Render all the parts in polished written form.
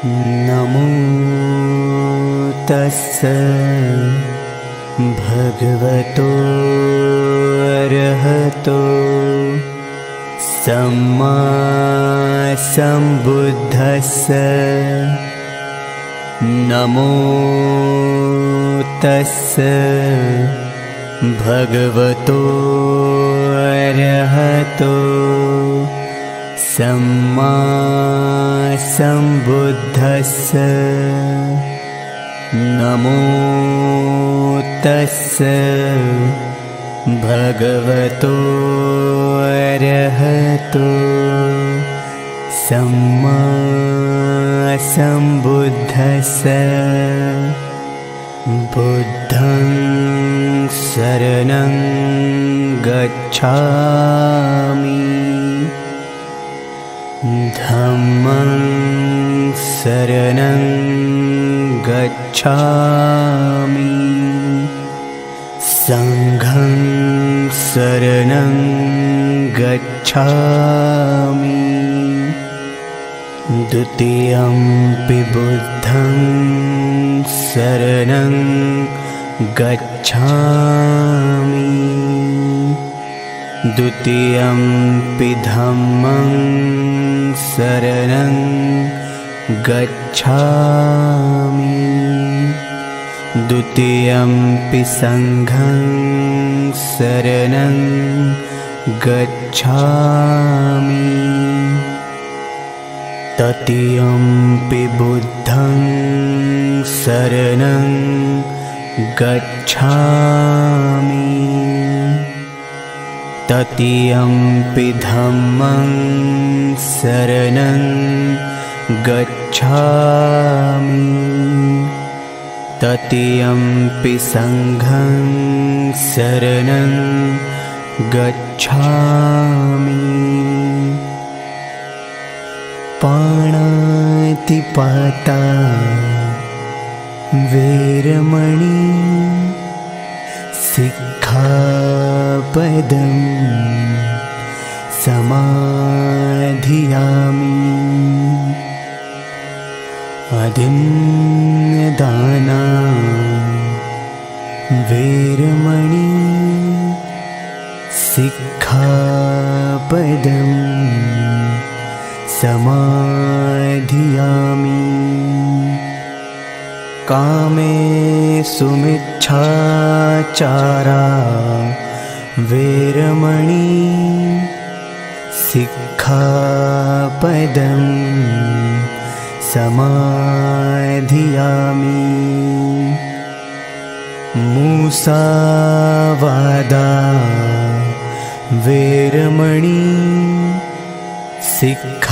नमो तस्स भगवतो अरहतो सम्मा सम्बुद्धस्स। नमो तस्स भगवतो अरहतो सम्मा सम्बुद्धस्स। नमो तस्स भगवतो अरहतो सम्मा सम्बुद्धस्स। बुद्धं शरणं गच्छामि, धम्मं शरणं गच्छामि, संघं शरणं गच्छामि, द्वितीयंपि बुद्धं शरणं गच्छामि, द्वितीयंपि धम्मं शरणं गच्छामि, द्वितीयंपि संघं शरणं गच्छामि, तृतीयंपि बुद्धं शरणं गच्छामि, तृतीयंपि धम्मं शरणं गच्छामि, तृतीयंपि संघं शरणं गच्छामि। पाणातिपाता वेरमणि सिक्खापदं समाधियामि, अदिन्नदाना वेरमणि सिक्खापदं समाधियामि, कामेषु मिच्छाचारा वेरमणि सिक्खापदं समाधियामि, मुसावादा वेरमणि सिक्खापदं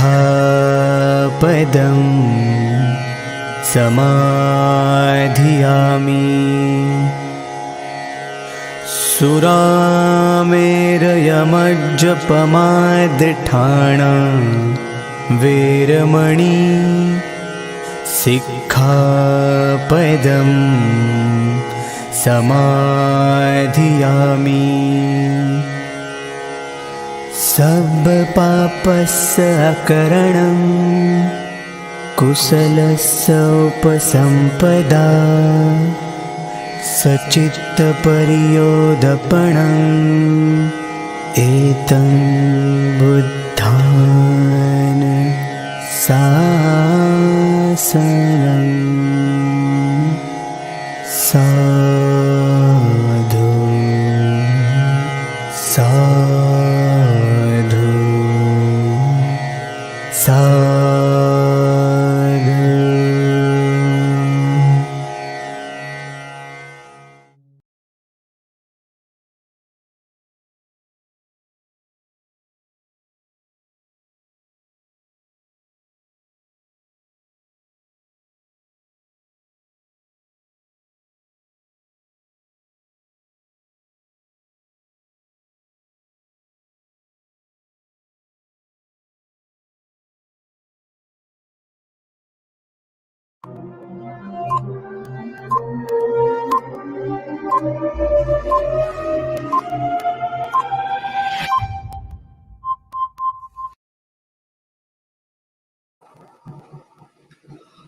समाधियामि, सुरामेरयमज्जपमादठाणा वेरमणि सिक्खापदं समाधियामि, सर्वपापस्य अकरणं कुशलस्य उपसम्पदा, सचित्तपरियोधपणम् एतं बुद्धान् शासनम्। साधु साधु साधु.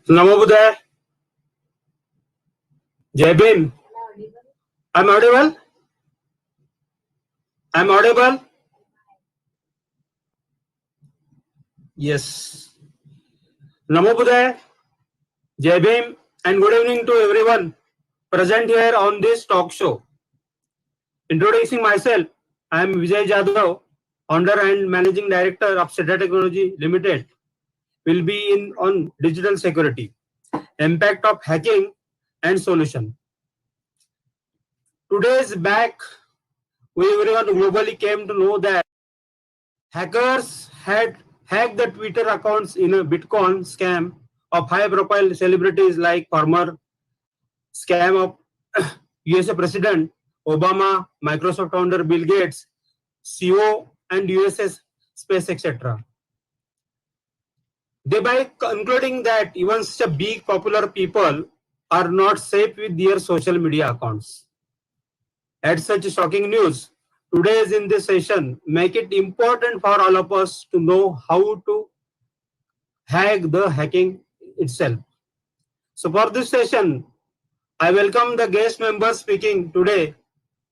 Namo Buddhaya. Jai Bhim. I'm audible? I'm audible? Yes. Namo Buddhaya. Jai Bhim and good evening to everyone present here on this talk show. Introducing myself, I am Vijay Jadhav, founder and managing director of Seta Technology Limited. Will be on digital security, impact of hacking and solution. Today's back, we everyone globally came to know that hackers had hacked the Twitter accounts in a Bitcoin scam of high-profile celebrities like former scam of USA President Obama, Microsoft founder Bill Gates, CEO and USA Space, etc. Thereby concluding that even such a big popular people are not safe with their social media accounts. At such shocking news, today's in this session make it important for all of us to know how to hack the hacking itself. So for this session, I welcome the guest members speaking today,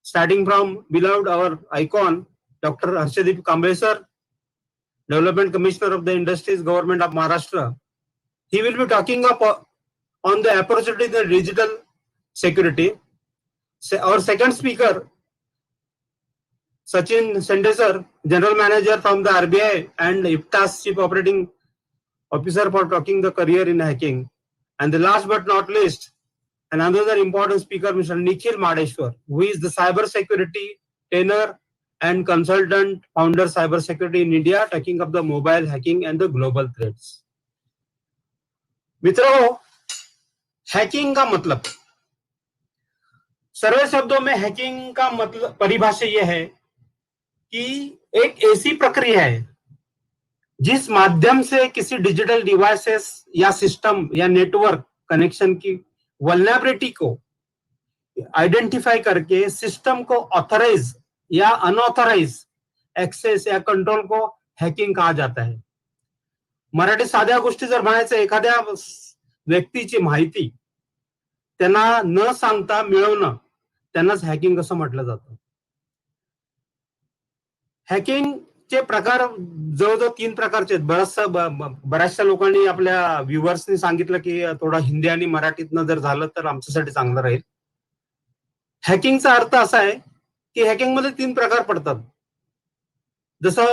starting from beloved our icon, Dr. Harshdeep Kamble sir, Development Commissioner of the Industries Government of Maharashtra. He will be talking up on the opportunity in digital security. Our second speaker, Sachin Shende sir, General Manager from the RBI and IPTAS Chief Operating Officer for talking the career in hacking. And the last but not least, another important speaker, Mr. Nikhil Mahadeshwar, who is the cyber security trainer and consultant, founder cyber security in India, talking of the mobile hacking and the global threats. मित्रों, hacking का मतलब, सरल शब्दों में hacking का मतलब परिभाषा यह है कि एक ऐसी प्रक्रिया है जिस माध्यम से किसी डिजिटल डिवाइसेस या सिस्टम या नेटवर्क कनेक्शन की वल्नरेबिलिटी को आइडेंटिफाई करके सिस्टम को ऑथराइज या अनऑथराइज एक्सेस या कंट्रोल को हॅकिंग कहा जाता है. मराठी साध्या गोष्टी जर म्हणायचं, एखाद्या व्यक्तीची माहिती त्यांना न सांगता मिळवणं, त्यांनाच हॅकिंग असं म्हटलं जातं. हॅकिंगचे प्रकार जवळजवळ 3 प्रकारचे आहेत. बऱ्याचशा लोकांनी आपल्या व्ह्युअर्सनी सांगितलं की थोडा हिंदी आणि मराठीतनं जर झालं तर आमच्यासाठी चांगलं राहील. हॅकिंगचा अर्थ असा आहे की हॅकिंगमध्ये 3 प्रकार पडतात. जसं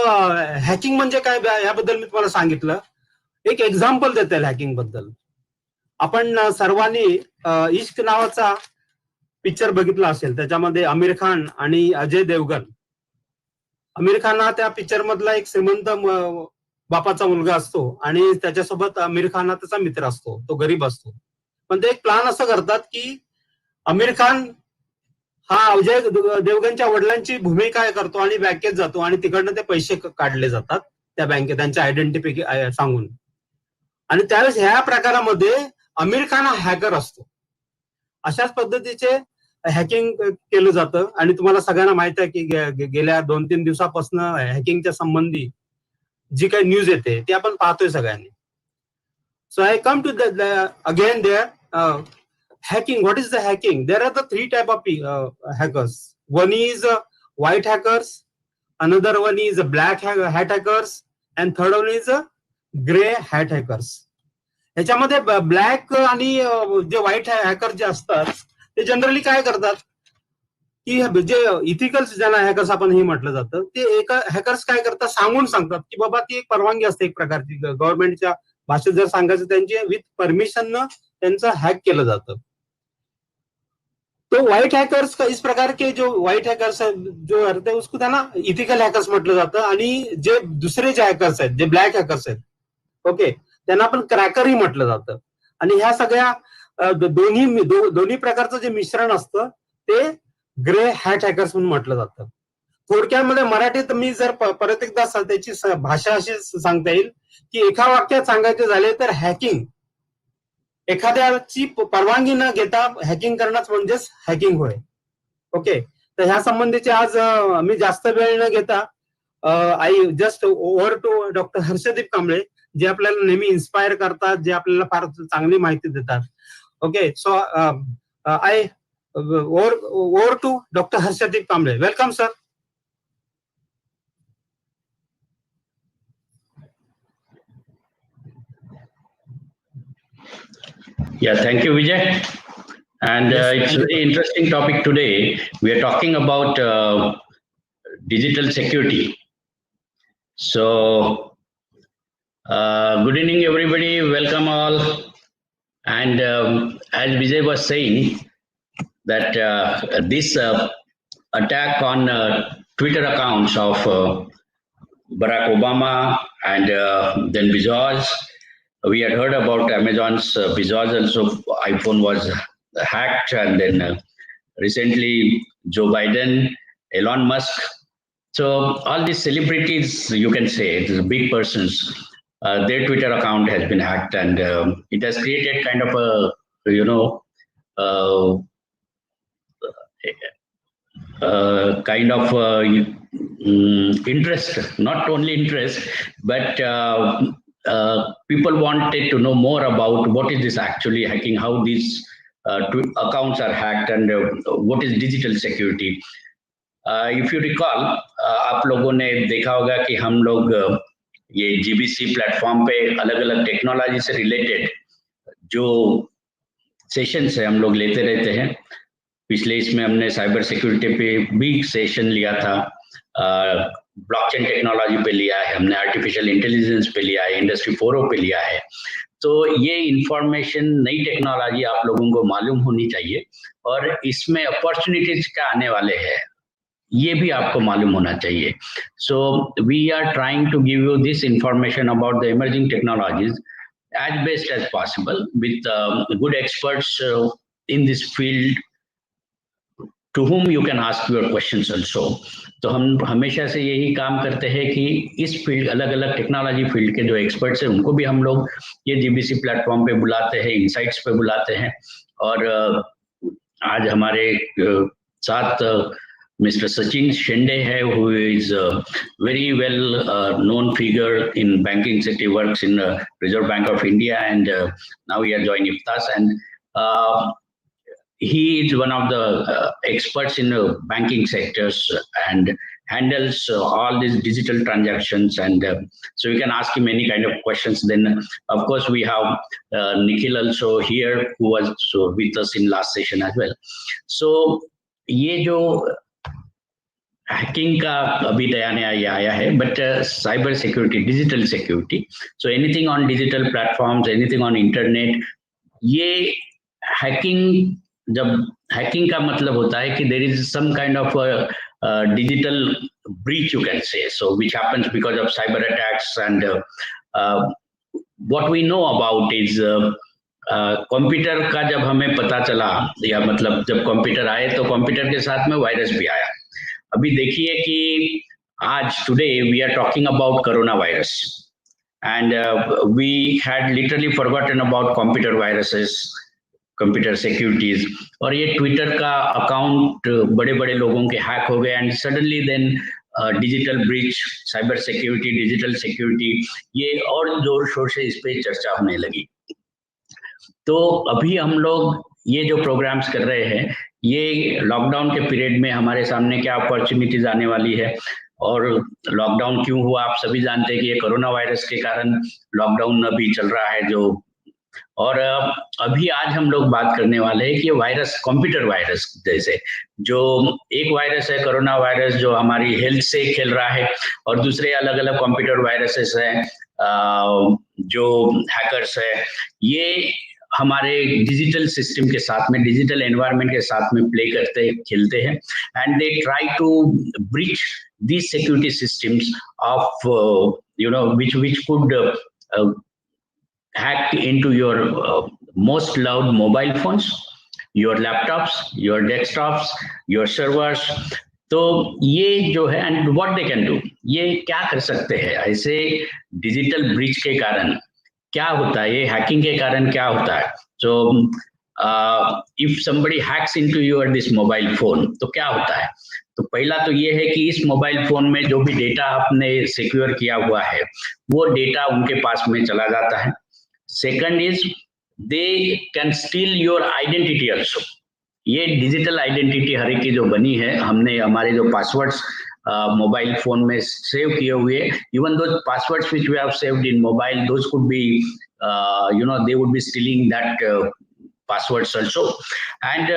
हॅकिंग म्हणजे काय याबद्दल मी तुम्हाला सांगितलं. एक एक्झाम्पल देता येईल हॅकिंग बद्दल. आपण सर्वांनी इश्क नावाचा पिक्चर बघितला असेल. त्याच्यामध्ये आमिर खान आणि अजय देवगन. आमिर खान हा त्या पिक्चर मधला एक श्रीमंत बापाचा मुलगा असतो आणि त्याच्यासोबत आमिर खान हा त्याचा मित्र असतो. तो गरीब असतो. पण ते एक प्लान असं करतात की आमिर खान हा अजय देवगनच्या वडिलांची भूमिका करतो आणि बँकेत जातो आणि तिकडनं ते पैसे काढले जातात त्या बँकेत त्यांच्या आयडेंटिटी सांगून. आणि त्यावेळेस ह्या प्रकारामध्ये आमिर खान हा हॅकर असतो. अशाच पद्धतीचे हॅकिंग केलं जातं. आणि तुम्हाला सगळ्यांना माहित आहे की गेल्या 2-3 दिवसापासून हॅकिंगच्या संबंधी जी काही न्यूज येते ती आपण पाहतोय सगळ्यांनी. So I come to again their hacking. What is the hacking? There are the 3 type of hackers. One is white hackers, another one is black hat hackers, and third one is gray hat hackers. ह्याच्यामध्ये black आणि जे white hacker जे असतात ते generally काय करतात, की जे इथिकल्स ज्यांना hackers आपण हे म्हटलं जातं, ते एक हॅकर्स काय करतात, सांगतात की बाबा ती एक परवानगी असते एक प्रकारची गव्हर्नमेंटच्या भाषेत जर सांगायचं, त्यांची विथ परमिशन त्यांचं हॅक केलं जातं. तो व्हाइट हैकर्स का इस प्रकार के जो व्हाइट हैकर्स जो रहते हैं उसको त्यांना इथिकल हॅकर्स म्हटलं जातं. आणि जे दुसरे जे हॅकर्स आहेत, जे ब्लॅक हॅकर्स आहेत, ओके, त्यांना पण क्रॅकरही म्हटलं जातं. आणि ह्या सगळ्या दोन्ही प्रकारचं जे मिश्रण असतं ते ग्रे हॅट हॅकर्स म्हणून म्हटलं जातं. थोडक्यामध्ये मराठीत मी जर परत एकदा त्याची भाषा अशी सांगता येईल की एका वाक्यात सांगायचे झाले तर हॅकिंग, एखाद्याची परवानगी न घेता हॅकिंग करणं म्हणजेच हॅकिंग होय. ओके, तर ह्या संबंधीचे आज मी जास्त वेळ न घेता I just over to doctor Harshdeep Kamble, जे आपल्याला नेहमी इन्स्पायर करतात, जे आपल्याला फार चांगली माहिती देतात. Okay, so I over to doctor Harshdeep Kamble. Welcome sir. Yeah, thank you, Vijay. And it's a very interesting topic today. We are talking about digital security. So, good evening, everybody. Welcome all. And as Vijay was saying, that this attack on Twitter accounts of Barack Obama and then Bezos. We had heard about Amazon's Bezos also iPhone was hacked, and then recently Joe Biden, Elon Musk. So all these celebrities, you can say, these big persons, their Twitter account has been hacked, and it has created kind of a, kind of interest, not only interest, but people wanted to know more about what is this actually hacking, how these accounts are hacked, and what is digital security. If you recall, आप लोगों ने देखा होगा कि हम लोग ये GBC platform पे अलग अलग टेक्नोलॉजी से रिलेटेड जो सेशंस है हम लोग लेते रहते हैं. पिछले इसमें हमने साइबर सिक्योरिटी पे भी सेशन लिया था, ब्लॉकचेन टेक्नोलॉजी पे लिया है हमने, आर्टिफिशियल इंटेलिजेंस पे लिया है, इंडस्ट्री 4.0 पे लिया है. तो ये इंफॉर्मेशन, नई टेक्नोलॉजी आप लोगों को मालूम होनी चाहिए, और इसमें अपॉर्चुनिटीज क्या आने वाले हैं ये भी आपको मालूम होना चाहिए. So we are trying to give you this information about the emerging technologies as best as possible with good experts in this field to whom you can ask your questions also. तो हम हमेशा से यही काम करते हैं कि इस फील्ड, अलग अलग टेक्नोलॉजी फील्ड के जो एक्सपर्ट्स हैं उनको भी हम लोग ये GBC प्लेटफॉर्म पे बुलाते हैं, इनसाइट्स पे बुलाते हैं. और आज हमारे साथ Mr. Sachin Shende hai, who is a very well known figure in banking sector, works in Reserve Bank of India, and now he has joined IFTAS, and he is one of the experts in banking sectors and handles all these digital transactions, and so you can ask him any kind of questions. Then of course we have Nikhil also here, who was with us in last session as well. So ये जो hacking का अभी नया नया ये आया है, but cyber security, digital security, so anything on digital platforms, anything on internet, ये हैकिंग, जब हैकिंग का मतलब होता है कि there is some kind of digital breach, you can say, so which happens because of cyber attacks. And what we know about is computer का जब हमें पता चला, या मतलब जब कंप्यूटर आए तो कंप्यूटर के साथ में वायरस भी आया. अभी देखिए कि आज today we are talking about corona virus, and we had literally forgotten about computer viruses, computer securities. और ये ट्विटर का अकाउंट बड़े बड़े लोगों के हैक हो गए, and suddenly then digital breach, cyber security, digital security, ये और जोर शोर से इस पे चर्चा होने लगी. तो अभी हम लोग ये जो प्रोग्राम्स कर रहे हैं, ये लॉकडाउन के पीरियड में हमारे सामने क्या अपॉर्चुनिटीज आने वाली है, और लॉकडाउन क्यों हुआ आप सभी जानते हैं कि ये कोरोना वायरस के कारण लॉकडाउन अभी चल रहा है, जो और अभी आज हम लोग बात करने वाले हैं कि ये वायरस, कंप्यूटर वायरस जैसे जो एक वायरस है कोरोना वायरस जो हमारी हेल्थ से खेल रहा है, और दूसरे अलग अलग कंप्यूटर वायरसेस हैं जो हैकर्स है, ये हमारे डिजिटल सिस्टम के साथ में, डिजिटल एनवायरनमेंट के साथ में प्ले करते खेलते हैं, and they try to breach these security systems of which could hack into your most loved mobile phones, your laptops, your desktops, your servers. तो ये जो है, and what they can do, ये क्या कर सकते हैं ऐसे डिजिटल ब्रीच के कारण क्या होता है, ये हैकिंग के कारण क्या होता है. So if somebody hacks into your this mobile phone तो क्या होता है. तो पहला तो ये है कि इस मोबाइल फोन में जो भी डेटा आपने सिक्योर किया हुआ है वो डेटा उनके पास में चला जाता है. Second is they can steal your identity also. ये डिजिटल आइडेंटिटी हर एक की जो बनी है, हमने हमारे जो पासवर्ड्स मोबाइल फोन में सेव किए हुए, even though passwords which we have saved in mobile, those could be they would be stealing that passwords also. And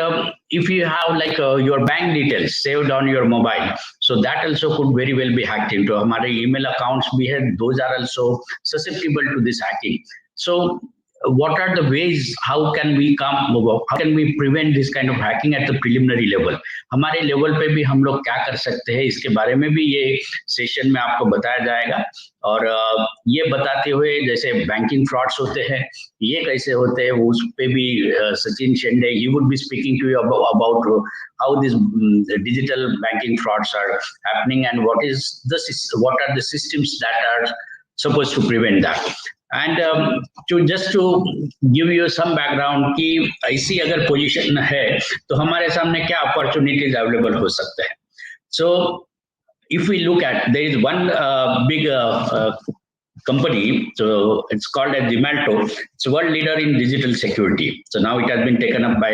if you have like your bank details saved on your mobile, so that also could very well be hacked into. हमारे email accounts भी है, those are also susceptible to this hacking. So what are the ways, how can we prevent this kind of hacking at the preliminary level? हमारे level पे भी हम लोग क्या कर सकते हैं, इसके बारे में भी ये सेशन में आपको बताया जाएगा. और ये बताते हुए जैसे बैंकिंग फ्रॉड्स होते हैं ये कैसे होते हैं, उस पे भी Sachin Shende he would be speaking to you about how this digital banking frauds are happening and what are the systems that are supposed to prevent that. And just to give you some background कि ऐसी अगर position है तो हमारे सामने क्या opportunities available हो सकते हैं. So if we look at, there is one big company, so it's called as Zomato. It's a world leader in digital security. So now it has been taken by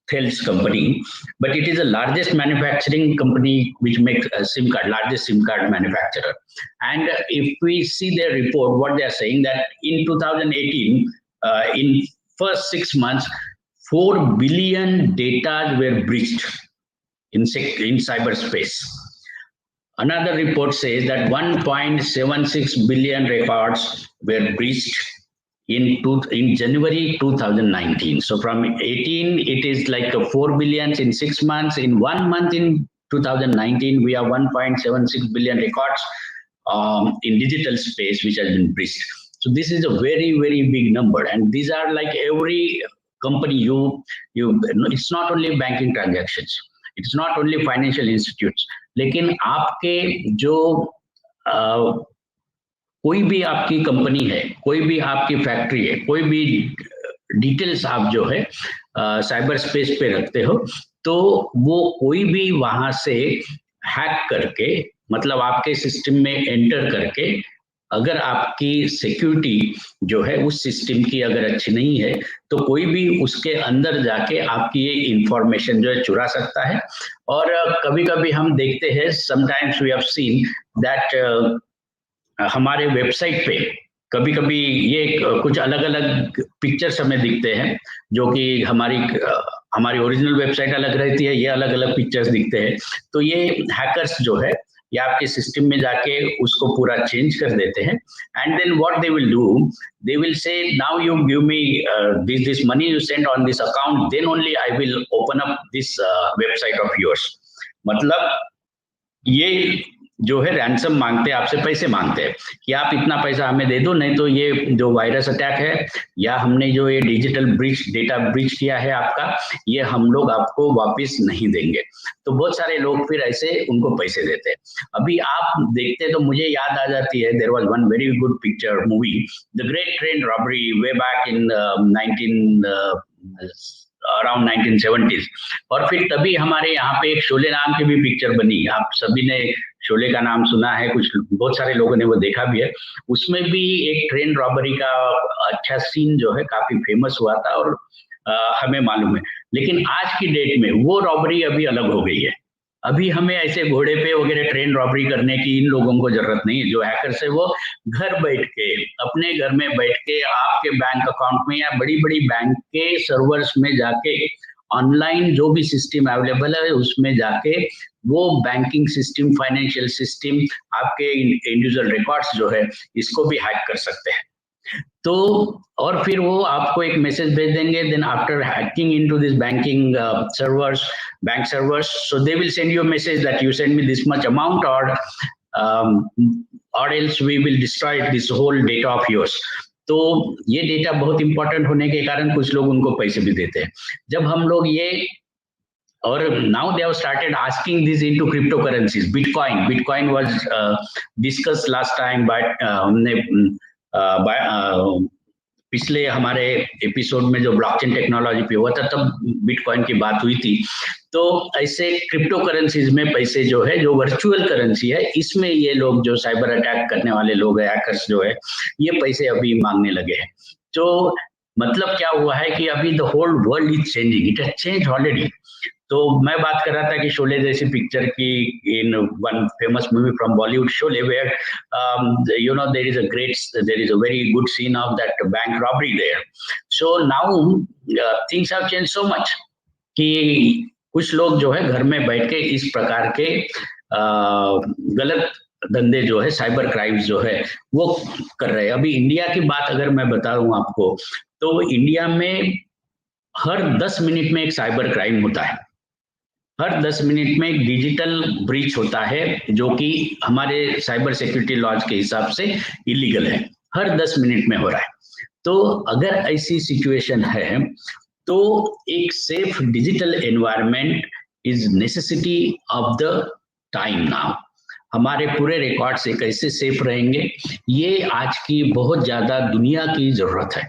Thales company, but it is the largest manufacturing company which makes a SIM card, largest SIM card manufacturer. And if we see their report, what they are saying that in 2018, in first 6 months, 4 billion data were breached in cyberspace. Another report says that 1.76 billion records were breached in January 2019. So from 18, it is like 4 billion in 6 months. In 1 month in 2019, we have 1.76 billion records in digital space which has been breached. So this is a very, very big number. And these are like every company, it's not only banking transactions, it's not only financial institutes, लेकिन आपके जो कोई भी आपकी company है, कोई भी आपकी फैक्ट्री है, कोई भी डिटेल्स आप जो है साइबर स्पेस पे रखते हो, तो वो कोई भी वहां से हैक करके, मतलब आपके सिस्टम में एंटर करके, अगर आपकी सिक्योरिटी जो है उस सिस्टम की अगर अच्छी नहीं है तो कोई भी उसके अंदर जाके आपकी ये इंफॉर्मेशन जो है चुरा सकता है. और कभी कभी हम देखते हैं, sometimes we have seen that हमारे वेबसाइट पे कभी कभी ये कुछ अलग अलग पिक्चर्स हमें दिखते हैं, जो कि हमारी ओरिजिनल वेबसाइट अलग रहती है, ये अलग अलग पिक्चर्स दिखते हैं. तो ये हैकर्स जो है या आपके सिस्टम में जाके उसको पूरा चेंज कर देते हैं. And then what they will do, they will say now you give me this money you send on this account, then only I will open up this website of yours. मतलब ये जो है ransom मांगते हैं, आपसे पैसे मांगते हैं कि आप इतना पैसा हमें दे दो, नहीं तो ये जो वायरस अटैक है या हमने जो ये डिजिटल ब्रीच, डेटा ब्रीच किया है आपका, ये हम लोग आपको वापस नहीं देंगे. तो बहुत सारे लोग फिर ऐसे उनको पैसे देते हैं. अभी आप देखते तो मुझे याद आ जाती है, there was one very good picture movie, the Great Train Robbery, way back in around 1970s. और फिर तभी हमारे यहाँ पे एक शोले नाम की भी पिक्चर बनी. आप सभी ने शोले का नाम सुना है, कुछ बहुत सारे लोगों ने वो देखा भी है. उसमें भी एक ट्रेन रॉबरी का अच्छा सीन जो है काफी फेमस हुआ था, और हमें मालूम है. लेकिन आज की डेट में वो रॉबरी अभी अलग हो गई है. अभी हमें ऐसे घोड़े पे वगैरह ट्रेन रॉबरी करने की इन लोगों को जरूरत नहीं है। जो हैकर्स है वो घर बैठ के, अपने घर में बैठ के आपके बैंक अकाउंट में या बड़ी बड़ी बैंक के सर्वर्स में जाके ऑनलाइन जो भी सिस्टम अवेलेबल है उसमें जाके वो बैंकिंग सिस्टम, फाइनेंशियल सिस्टम, आपके इंडिविजुअल रिकॉर्ड्स जो है इसको भी हैक कर सकते हैं। तो और फिर वो आपको एक मैसेज भेज देंगे, then after hacking into this banking servers, bank servers, so they will send you a message that you send me this much amount और else we will destroy this whole data of yours. तो ये data बहुत important होने के कारण कुछ लोग उनको पैसे भी देते हैं। जब हम लोग ये, और now they have started asking this into crypto currencies, bitcoin was discuss last time, but हमने पिछले हमारे एपिसोड में जो ब्लॉकचेन टेक्नोलॉजी पे हुआ था तब बिटकॉइन की बात हुई थी। तो ऐसे क्रिप्टो करेंसीज में पैसे जो है, जो वर्चुअल करेंसी है, इसमें ये लोग जो साइबर अटैक करने वाले लोग हैं, हैकर्स जो है, ये पैसे अभी मांगने लगे हैं। तो मतलब क्या हुआ है कि अभी the whole world is changing, it has changed already. तो मैं बात कर रहा था कि शोले जैसी पिक्चर की, in one famous movie from Bollywood, Sholay, where you know there is a very good scene of that bank robbery there. So now things have changed so much कि कुछ लोग जो है घर में बैठ के इस प्रकार के गलत धंधे जो है, साइबर क्राइम्स जो है वो कर रहे हैं। अभी इंडिया की बात अगर मैं बता दूं आपको, तो इंडिया में हर 10 मिनट में एक साइबर क्राइम होता है। हर 10 मिनट में एक डिजिटल ब्रीच होता है जो कि हमारे साइबर सिक्योरिटी लॉज के हिसाब से इलीगल है, हर 10 मिनट में हो रहा है। तो अगर ऐसी सिचुएशन है तो एक safe digital environment is necessity of the time now. हमारे पूरे रिकॉर्ड से कैसे सेफ रहेंगे, ये आज की बहुत ज्यादा दुनिया की जरूरत है।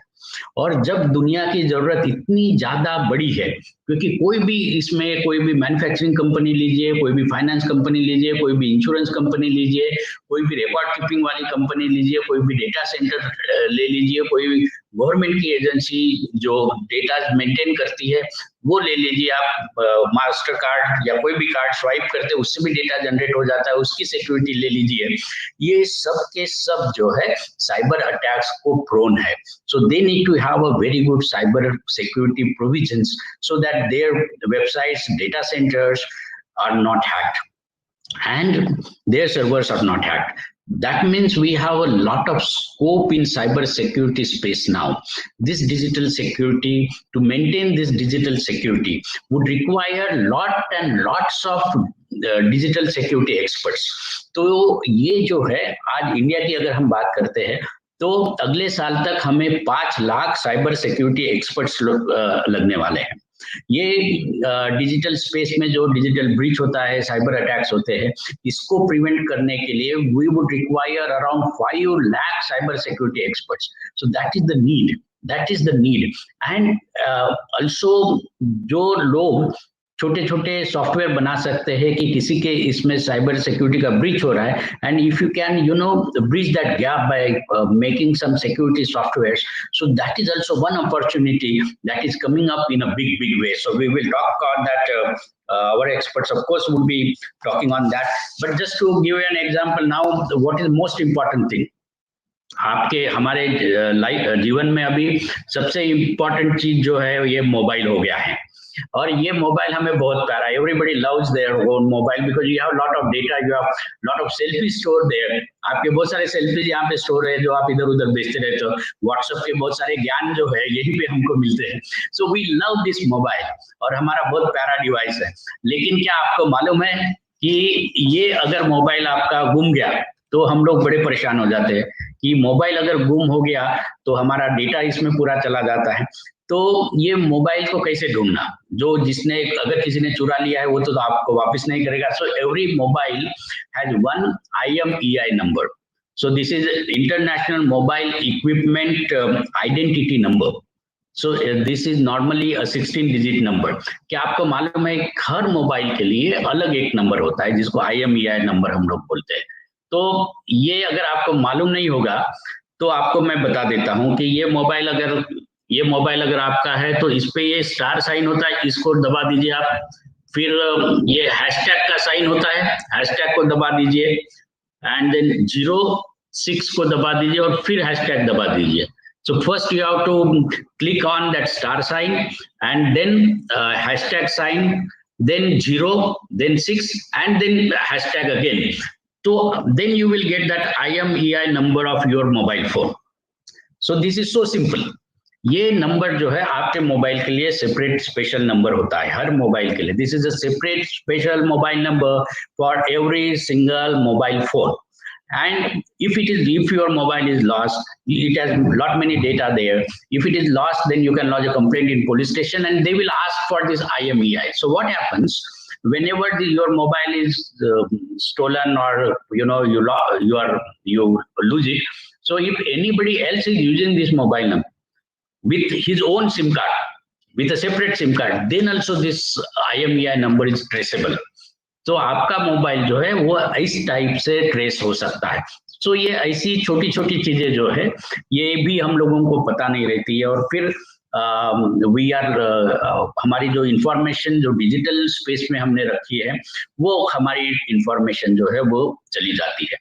और जब दुनिया की जरूरत इतनी ज्यादा बड़ी है, क्योंकि कोई भी इसमें, कोई भी मैन्युफैक्चरिंग कंपनी लीजिए, कोई भी फाइनेंस कंपनी लीजिए, कोई भी इंश्योरेंस कंपनी लीजिए, कोई भी रिकॉर्ड कीपिंग वाली कंपनी लीजिए, कोई भी डेटा सेंटर ले लीजिए, कोई भी गवर्नमेंट की एजेंसी जो डेटा मेंटेन करती है वो ले लीजिए आप, मास्टर कार्ड या कोई भी कार्ड स्वाइप करते हैं उससे भी डेटा जनरेट हो जाता है, उसकी सिक्योरिटी ले लीजिए। ये सब के सब जो है साइबर अटैक्स को प्रोन है। So they need to have a very good cyber security provisions so that their websites, data centres are not hacked and their servers are not hacked. That means we have a lot of scope in cyber security space now. This digital security, to maintain this digital security would require lots of digital security experts. तो ये जो है, आज India की अगर हम बात करते हैं तो अगले साल तक हमें 5 लाख साइबर सिक्योरिटी एक्सपर्ट्स लगने वाले हैं। ये डिजिटल स्पेस में जो डिजिटल ब्रीच होता है, साइबर अटैक्स होते हैं, इसको प्रिवेंट करने के लिए we would require around 5 lakh cyber security experts. So that is the need and also जो लोग छोटे छोटे सॉफ्टवेयर बना सकते हैं कि किसी के इसमें साइबर सिक्योरिटी का ब्रीच हो रहा है, and if you can breach that gap by making some security software, so that is also one opportunity that is coming up in a big way. So we will talk on that. Our experts of course would be talking on that, but just to give you an example now, what is most important thing आपके हमारे जीवन में अभी सबसे important चीज जो है ये मोबाइल हो गया है। और ये मोबाइल हमें बहुत प्यारा है। Everybody loves their own mobile because you have lot of data, you have lot of selfie store there. आपके बहुत सारे सेल्फीज यहाँ पे स्टोर है जो आप इधर उधर भेजते रहते हो। व्हाट्सएप के बहुत सारे ज्ञान जो है यहीं पे हमको मिलते हैं। So we love this mobile और हमारा बहुत प्यारा डिवाइस है। लेकिन क्या आपको मालूम है कि ये अगर मोबाइल आपका गुम गया तो हम लोग बड़े परेशान हो जाते हैं कि मोबाइल अगर गुम हो गया तो हमारा डेटा इसमें पूरा चला जाता है। तो ये मोबाइल को कैसे ढूंढना, जो जिसने अगर किसी ने चुरा लिया है वो तो आपको वापस नहीं करेगा। So every mobile has one IMEI number. So this is international mobile equipment identity number. So this is normally a 16 digit number. क्या आपको मालूम है हर मोबाइल के लिए अलग एक नंबर होता है जिसको IMEI नंबर हम लोग बोलते हैं। तो ये अगर आपको मालूम नहीं होगा तो आपको मैं बता देता हूं कि ये मोबाइल अगर आपका है तो इस पे ये स्टार साइन होता है, इसको दबा दीजिए आप। फिर ये हैशटैग का साइन होता है, हैशटैग को दबा दीजिए एंड देन 06 को दबा दीजिए और फिर हैशटैग दबा दीजिए. So first you have to click on that star sign and then hashtag sign, then 0, then 6 and then hashtag again. So then you will get that IMEI number of your mobile phone. So this is so simple. ये number जो है आपके mobile के लिए separate special number होता है हर mobile के लिए. This is a separate special mobile number for every single mobile phone. And if your mobile is lost, it has lot many data there. If it is lost, then you can lodge a complaint in police station and they will ask for this IMEI. So what happens whenever your mobile is stolen or you lose it? So if anybody else is using this mobile number with his own SIM card, with a separate SIM card, then also this IMEI number is traceable. तो आपका mobile जो है वो इस type से trace हो सकता है. सो ये ऐसी छोटी छोटी चीजें जो है ये भी हम लोगों को पता नहीं रहती है और फिर हमारी जो इंफॉर्मेशन जो डिजिटल स्पेस में हमने रखी है वो हमारी इंफॉर्मेशन जो है वो चली जाती है.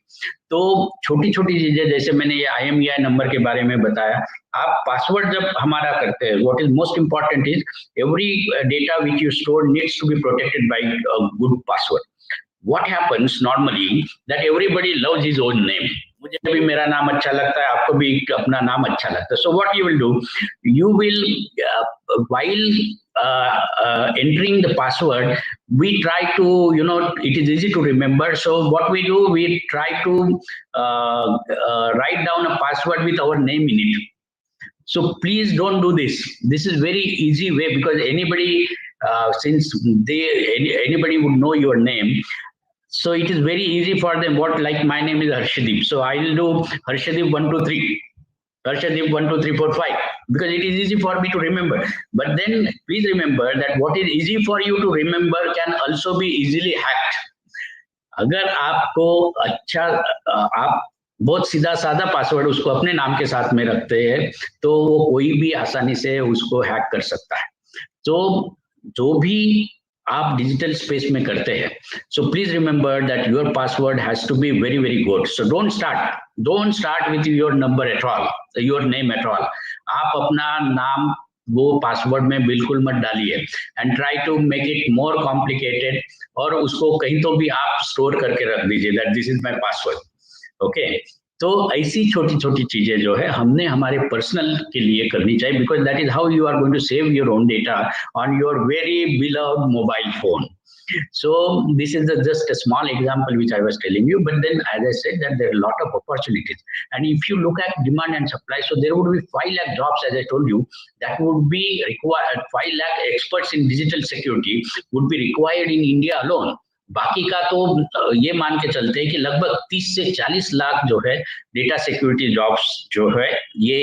तो छोटी छोटी चीजें जैसे मैंने ये IMEI नंबर के बारे में बताया. आप पासवर्ड जब हमारा करते हैं, what is most important is every data which you store needs to be protected by a good password. What happens normally that everybody loves his own name. मुझे भी मेरा नाम अच्छा लगता है, आपको भी अपना नाम अच्छा लगता है. So what you will do, you will while entering the password, we try to, it is easy to remember. So what we do, we try to write down a password with our name in it. So please don't do this. This is very easy way because anybody, since anybody would know your name. So it is very easy for them. Like my name is Harshadip. So I will do Harshadip 1 2 3, Harshadip 1 2 3 4 5 because it is easy for me to remember. But then please remember that what is easy for you to remember can also be easily hacked. अगर आपको अच्छा आप बहुत सीधा साधा password उसको अपने नाम के साथ में रखते हैं तो वो कोई भी आसानी से उसको हैक कर सकता है. तो जो भी आप डिजिटल स्पेस में करते हैं, so please remember that your password has to be very very good. So don't start with your number at all, your name at all. आप अपना नाम वो पासवर्ड में बिल्कुल मत डालिए and try to make it more complicated और उसको कहीं तो भी आप स्टोर करके रख दीजिए that this is my password. Okay. तो ऐसी छोटी छोटी चीजें जो है हमने हमारे पर्सनल के लिए करनी चाहिए because that is how you are going to save your own data on your very beloved mobile phone. So this is just a small example which I was telling you, but then as I said that there are a lot of opportunities and if you look at demand and supply, so there would be 5 lakh jobs as I told you that would be required. 5 lakh experts in digital security would be required in India alone. बाकी का तो ये मान के चलते हैं कि लगभग 30 से 40 लाख जो है डेटा सिक्योरिटी जॉब्स जो है ये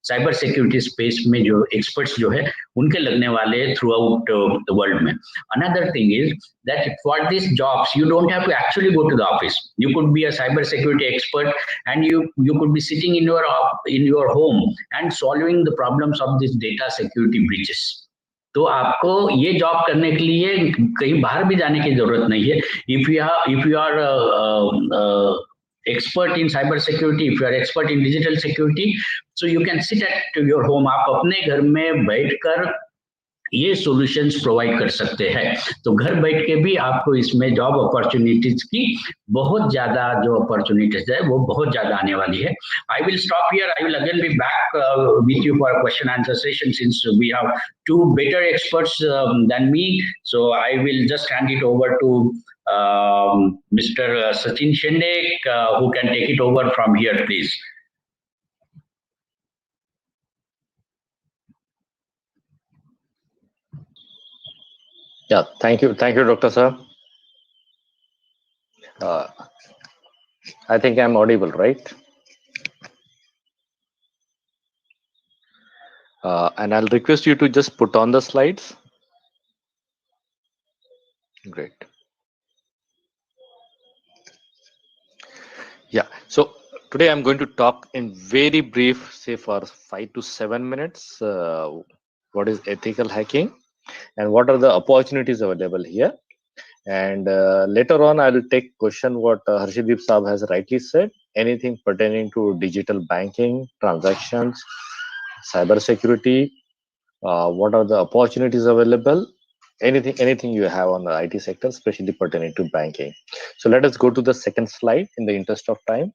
साइबर सिक्योरिटी स्पेस में जो एक्सपर्ट्स जो है उनके लगने वाले थ्रू आउट द वर्ल्ड में. Another thing is that for this jobs you don't have to actually go to the office. You could be a cyber security expert and you could be sitting in your home and solving the problems of this data security breaches. तो आपको ये job करने के लिए कहीं बाहर भी जाने की जरूरत नहीं है. If you are expert in cyber security, if you are expert in digital security, so you can sit at your home. आप अपने घर में बैठकर ये सॉल्यूशंस प्रोवाइड कर सकते हैं. तो घर बैठ के भी आपको इसमें जॉब अपॉर्चुनिटीज की बहुत ज्यादा जो अपॉर्चुनिटीज है वो बहुत ज्यादा आने वाली है. I will stop here. I will again be back with you for question answer session since we have 2 better experts than me. So I will just hand it over to Mr. Sachin Shende who can take it over from here, please. Yeah, thank you, Dr. Sir. I think I'm audible, right? And I'll request you to just put on the slides. Great. Yeah, so today I'm going to talk in very brief, say for 5 to 7 minutes, what is ethical hacking and what are the opportunities available here. And later on, I will take question what Harshdeep Saab has rightly said. Anything pertaining to digital banking, transactions, cyber security, what are the opportunities available? Anything you have on the IT sector, especially pertaining to banking. So let us go to the second slide in the interest of time.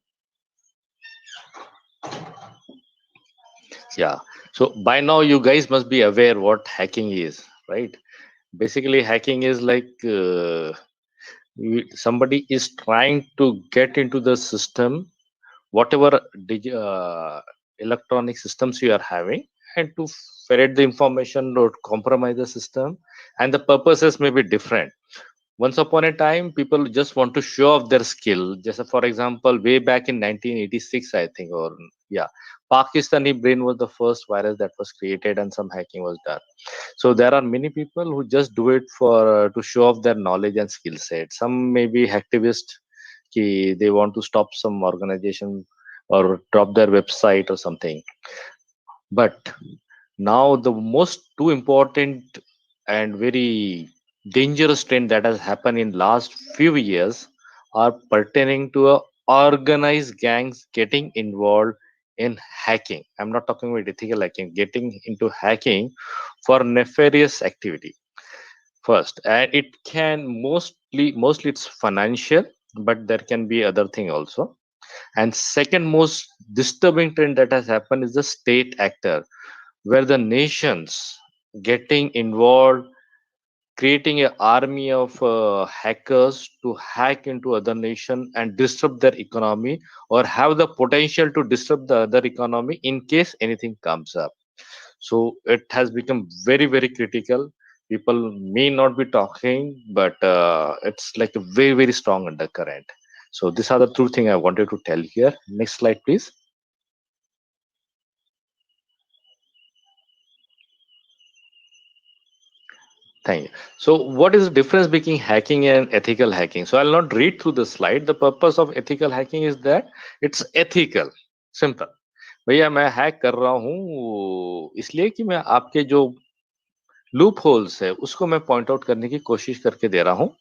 Yeah. So by now you guys must be aware what hacking is, right? Basically, hacking is like somebody is trying to get into the system, whatever electronic systems you are having, and to ferret the information or compromise the system. And the purposes may be different. Once upon a time, people just want to show off their skill. Just for example, way back in 1986, I think, or yeah, Pakistani brain was the first virus that was created, and some hacking was done. So there are many people who just do it for to show off their knowledge and skill set. Some may be activists, they want to stop some organization or drop their website or something. But now the most two important and very dangerous trend that has happened in last few years are pertaining to organized gangs getting involved in hacking. I'm not talking about ethical hacking, getting into hacking for nefarious activity first. And it can mostly it's financial, but there can be other thing also. And second most disturbing trend that has happened is the state actor, where the nations getting involved, creating an army of hackers to hack into other nation and disrupt their economy, or have the potential to disrupt the other economy in case anything comes up. So it has become very critical. People may not be talking, but it's like a very strong undercurrent. So these are the two things I wanted to tell here. Next slide, please. Thank you. So, what is the difference between hacking and ethical hacking? So, I'll not read through the slide. The purpose of ethical hacking is that it's ethical. Simple. भैया मैं hack कर रहा हूँ इसलिए कि मैं आपके जो लूप होल्स है उसको मैं पॉइंट आउट करने की कोशिश करके दे रहा हूँ,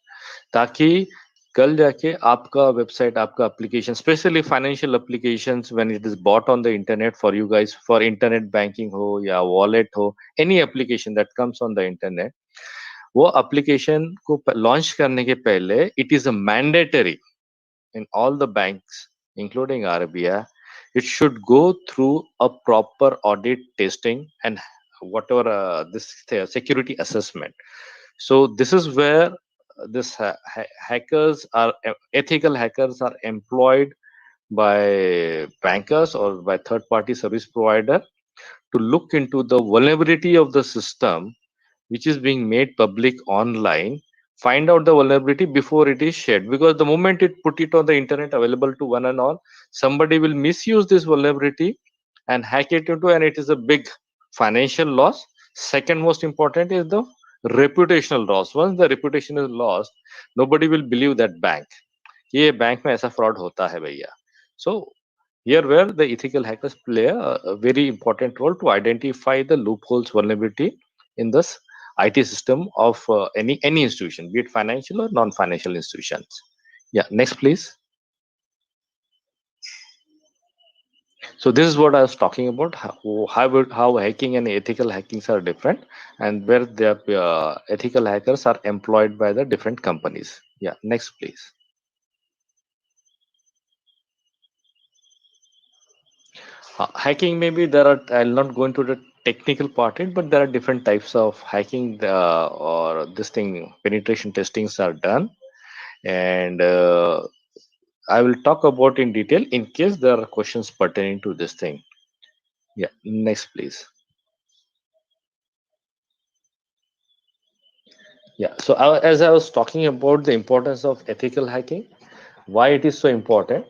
ताकि कल जाके आपका वेबसाइट, आपका application, specially financial applications when it is bought on the internet for you guys, for internet banking हो या वॉलेट हो, any application that comes on the internet, वो एप्लीकेशन को लॉन्च करने के पहले it is a mandatory in all the banks, including RBI, it should go through a proper audit, testing, and whatever this security assessment. So this is where this hackers are ethical hackers are employed by bankers or by third party service provider to look into the vulnerability of the system which is being made public online, find out the vulnerability before it is shared, because the moment it put it on the internet available to one and all, somebody will misuse this vulnerability and hack it into, and it is a big financial loss. Second most important is the reputational loss. Once the reputation is lost, nobody will believe that bank, ये bank में ऐसा fraud होता है भैया. So here where the ethical hackers play a very important role to identify the loopholes, vulnerability in this IT system of any institution, be it financial or non-financial institutions. Yeah, next please. So this is what I was talking about, how hacking and ethical hackings are different, and where the ethical hackers are employed by the different companies. Yeah, next please. Hacking, maybe there are, I'll not go into the technical part it, but there are different types of hacking, or this thing penetration testings are done, and I will talk about in detail in case there are questions pertaining to this thing. Yeah, next please. Yeah, so as I was talking about the importance of ethical hacking, why it is so important.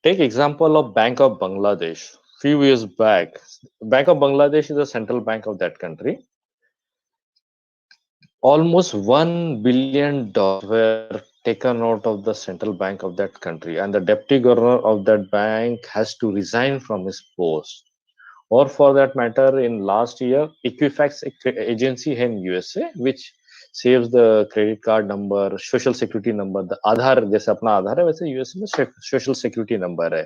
Take example of Bank of Bangladesh. Few years back, Bank of Bangladesh is the central bank of that country. Almost $1 billion were taken out of the central bank of that country, and the deputy governor of that bank has to resign from his post. Or for that matter, in last year, Equifax agency in USA, which saves the credit card number, social security number, the आधार जैसे अपना आधार है वैसे US में social security number है.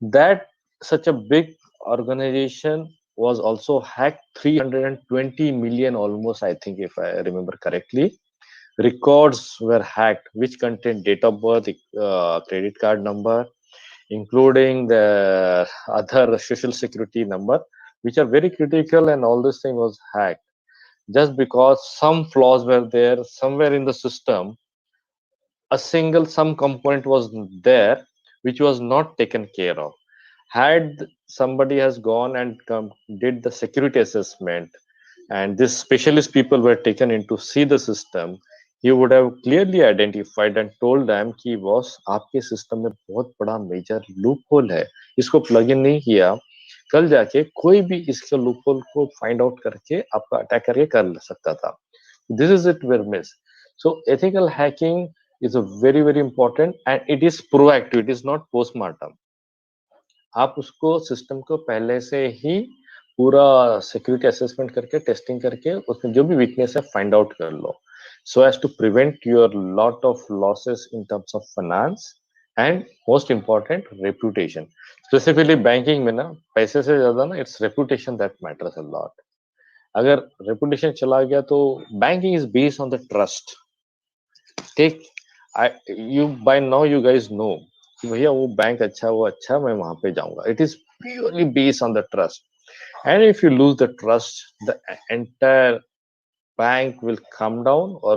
That such a big organization was also hacked. 320 million almost, I think, if I remember correctly. Records were hacked, which contained date of birth, credit card number, including the other social security number, which are very critical, and all this thing was hacked just because some flaws were there somewhere in the system. A single some component was there which was not taken care of. Had somebody has gone and did the security assessment, and this specialist people were taken in to see the system, he would have clearly identified and told them कि boss आपके system में बहुत बड़ा major loop hole है, इसको plug in नहीं किया, कल जाके कोई भी इसके लूप होल को फाइंड आउट करके आपका अटैक करके कर सकता था. This is it were miss. So ethical hacking is a very very important, and it is proactive, it is not postmortem. आप उसको सिस्टम को पहले से ही पूरा सिक्योरिटी असेसमेंट करके टेस्टिंग करके उसमें जो भी वीकनेस है फाइंड आउट कर लो, so as to prevent your lot of losses in terms of finance and most important reputation. Specifically banking में ना पैसे से ज्यादा ना it's reputation that matters a lot. अगर रेपुटेशन चला गया तो banking is based on the trust. Take you by now you guys know कि भैया वो बैंक अच्छा वो अच्छा मैं वहां पे जाऊंगा. It is purely based on the trust, and if you lose the trust the entire bank will come down or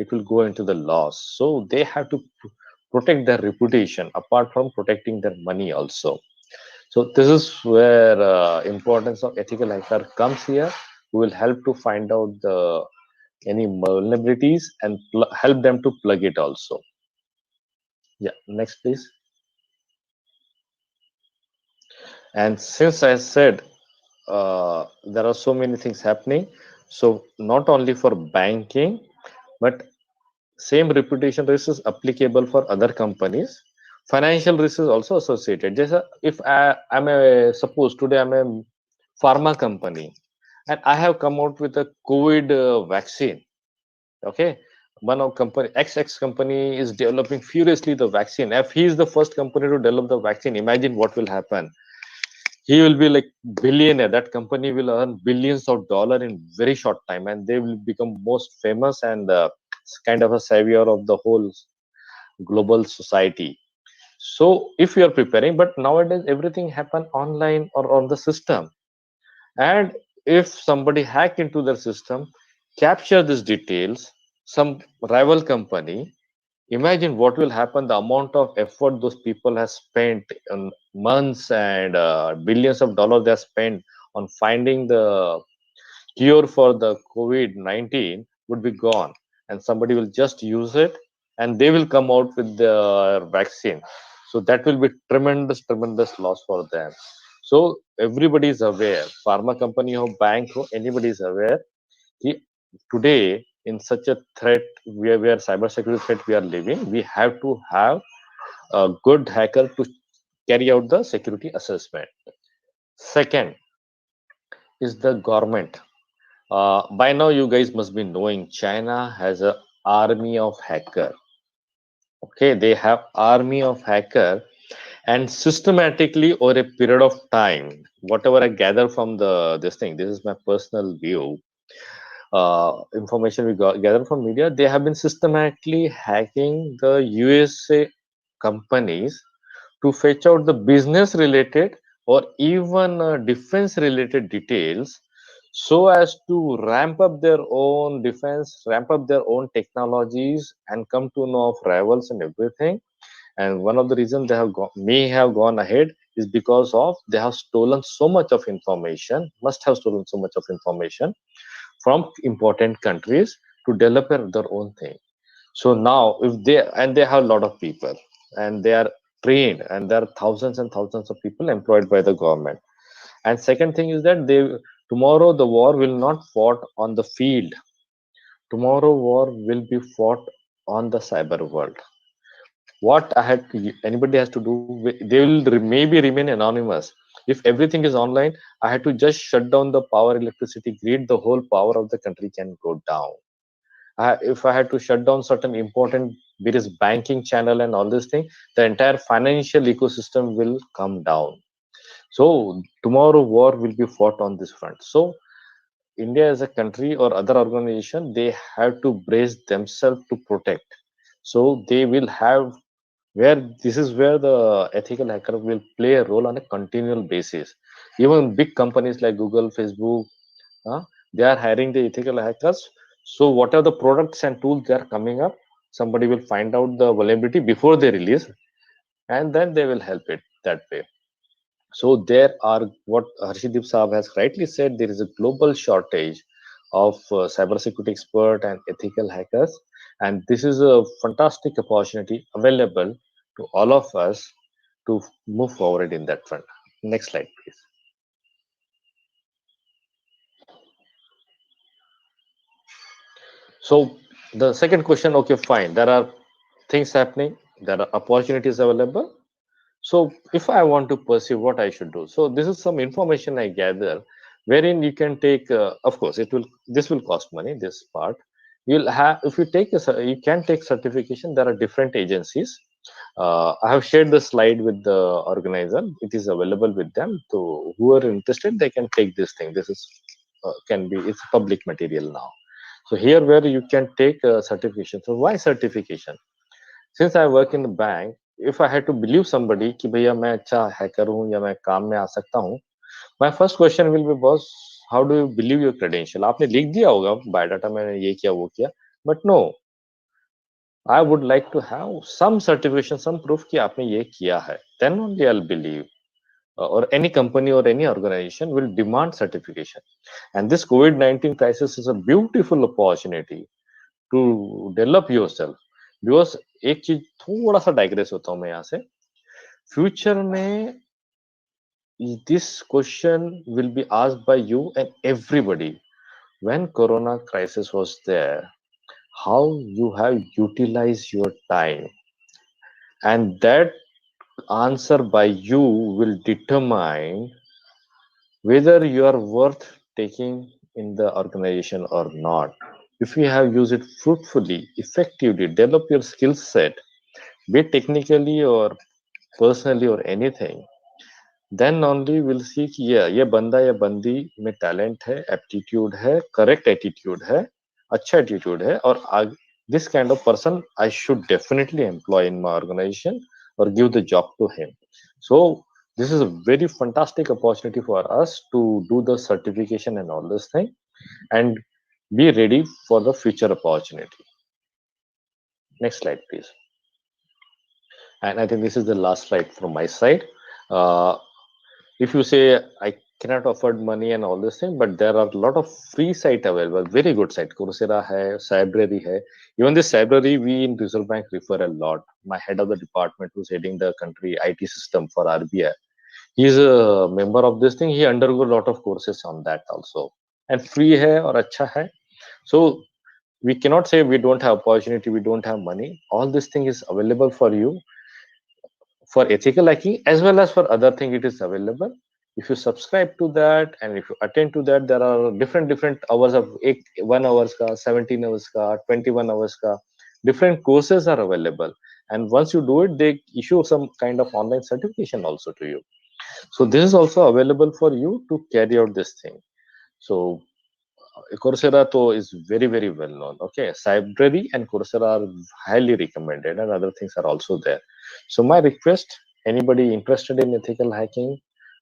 it will go into the loss. So they have to protect their reputation apart from protecting their money also. So this is where importance of ethical hacker comes here. We will help to find out the any vulnerabilities and help them to plug it also. Yeah, next please. And since I said there are so many things happening, so not only for banking but same reputation risk is applicable for other companies. Financial risk is also associated. Just if I'm a suppose today I'm a pharma company and I have come out with a COVID vaccine. Okay, one of company XX company is developing furiously the vaccine. If he is the first company to develop the vaccine, imagine what will happen. He will be like billionaire. That company will earn billions of dollars in very short time, and they will become most famous and kind of a savior of the whole global society. So if you are preparing, but nowadays everything happen online or on the system, and if somebody hack into their system, capture these details, some rival company, imagine what will happen, the amount of effort those people have spent in months and billions of dollars they have spent on finding the cure for the COVID-19 would be gone, and somebody will just use it and they will come out with the vaccine. So that will be tremendous loss for them. So everybody is aware, pharma company or bank or anybody is aware. Today in such a threat where cybersecurity threat we are living, we have to have a good hacker to carry out the security assessment. Second is the government. By now you guys must be knowing China has an army of hacker. Okay, they have army of hacker, and systematically over a period of time, whatever I gather from this thing, this is my personal view, information we gather from media, they have been systematically hacking the USA companies to fetch out the business related or even defense related details, so as to ramp up their own defense, ramp up their own technologies, and come to know of rivals and everything. And one of the reasons they have may have gone ahead is because of they have stolen so much of information, must have stolen so much of information from important countries to develop their own thing. So now if they have a lot of people and they are trained, and there are thousands and thousands of people employed by the government. And second thing is that tomorrow the war will not fought on the field. Tomorrow war will be fought on the cyber world. What anybody has to do, they will maybe remain anonymous. If everything is online, I had to just shut down the power electricity grid, the whole power of the country can go down. If I had to shut down certain important various banking channel and all this thing, the entire financial ecosystem will come down. So tomorrow war will be fought on this front. So India as a country or other organization, they have to brace themselves to protect. So they will have where this is where the ethical hacker will play a role on a continual basis. Even big companies like Google, Facebook, they are hiring the ethical hackers. So whatever the products and tools they are coming up, somebody will find out the vulnerability before they release, and then they will help it that way. So there are what Harshdeep Saab has rightly said. There is a global shortage of cybersecurity expert and ethical hackers, and this is a fantastic opportunity available to all of us to move forward in that front. Next slide, please. So the second question, okay, fine. There are things happening. There are opportunities available. So if I want to pursue, what I should do? So this is some information I gather, wherein you can take. Of course, this will cost money. This part you'll have if you take you can take certification. There are different agencies. I have shared the slide with the organizer. It is available with them. So who are interested, they can take this thing. This is can be it's public material now. So here where you can take a certification. So why certification? Since I work in the bank, if I had to believe somebody कि भैया मैं अच्छा hacker हूँ या मैं काम में आ सकता हूँ, my first question will be, boss, how do you believe your credential? आपने लिख दिया होगा बायोडाटा में ये किया वो किया, but no, I would like to have some certification, some proof कि आपने ये किया है. Then only I'll believe. Or any company or any organization will demand certification. And this COVID-19 crisis is a beautiful opportunity to develop yourself. Because एक चीज थोड़ा सा digress होता हूँ मैं यहाँ से. फ्यूचर में this question will be asked by you and everybody. When Corona crisis was there, how you have utilized your time, and that answer by you will determine whether you are worth taking in the organization or not. If you have used it fruitfully, effectively, develop your skill set, be it technically or personally or anything, then only we'll see कि ये बंदा या बंदी में talent है, aptitude है, correct attitude है, अच्छा एटीट्यूड है, और this kind of person I should definitely employ in my organization or give the job to him. So this is a very fantastic opportunity for us to do the certification and all this thing and be ready for the future opportunity. Next slide, please. And I think this is the last slide from my side. If you say I cannot afford money and all this thing, but there are a lot of free site available, very good site. Coursera hai, Cybrary hai. Even this Cybrary, we in Reserve Bank refer a lot. My head of the department who's heading the country IT system for RBI, he's a member of this thing. He undergo a lot of courses on that also. And free hai or acha hai. So we cannot say we don't have opportunity, we don't have money. All this thing is available for you. For ethical hacking as well as for other thing, it is available. If you subscribe to that and if you attend to that, there are different hours of 1 hours ka, 17 hours ka, 21 hours ka, different courses are available. And once you do it, they issue some kind of online certification also to you. So this is also available for you to carry out this thing. So Coursera is very well known. Okay, Cybrary and Coursera are highly recommended, and other things are also there. So my request: anybody interested in ethical hacking,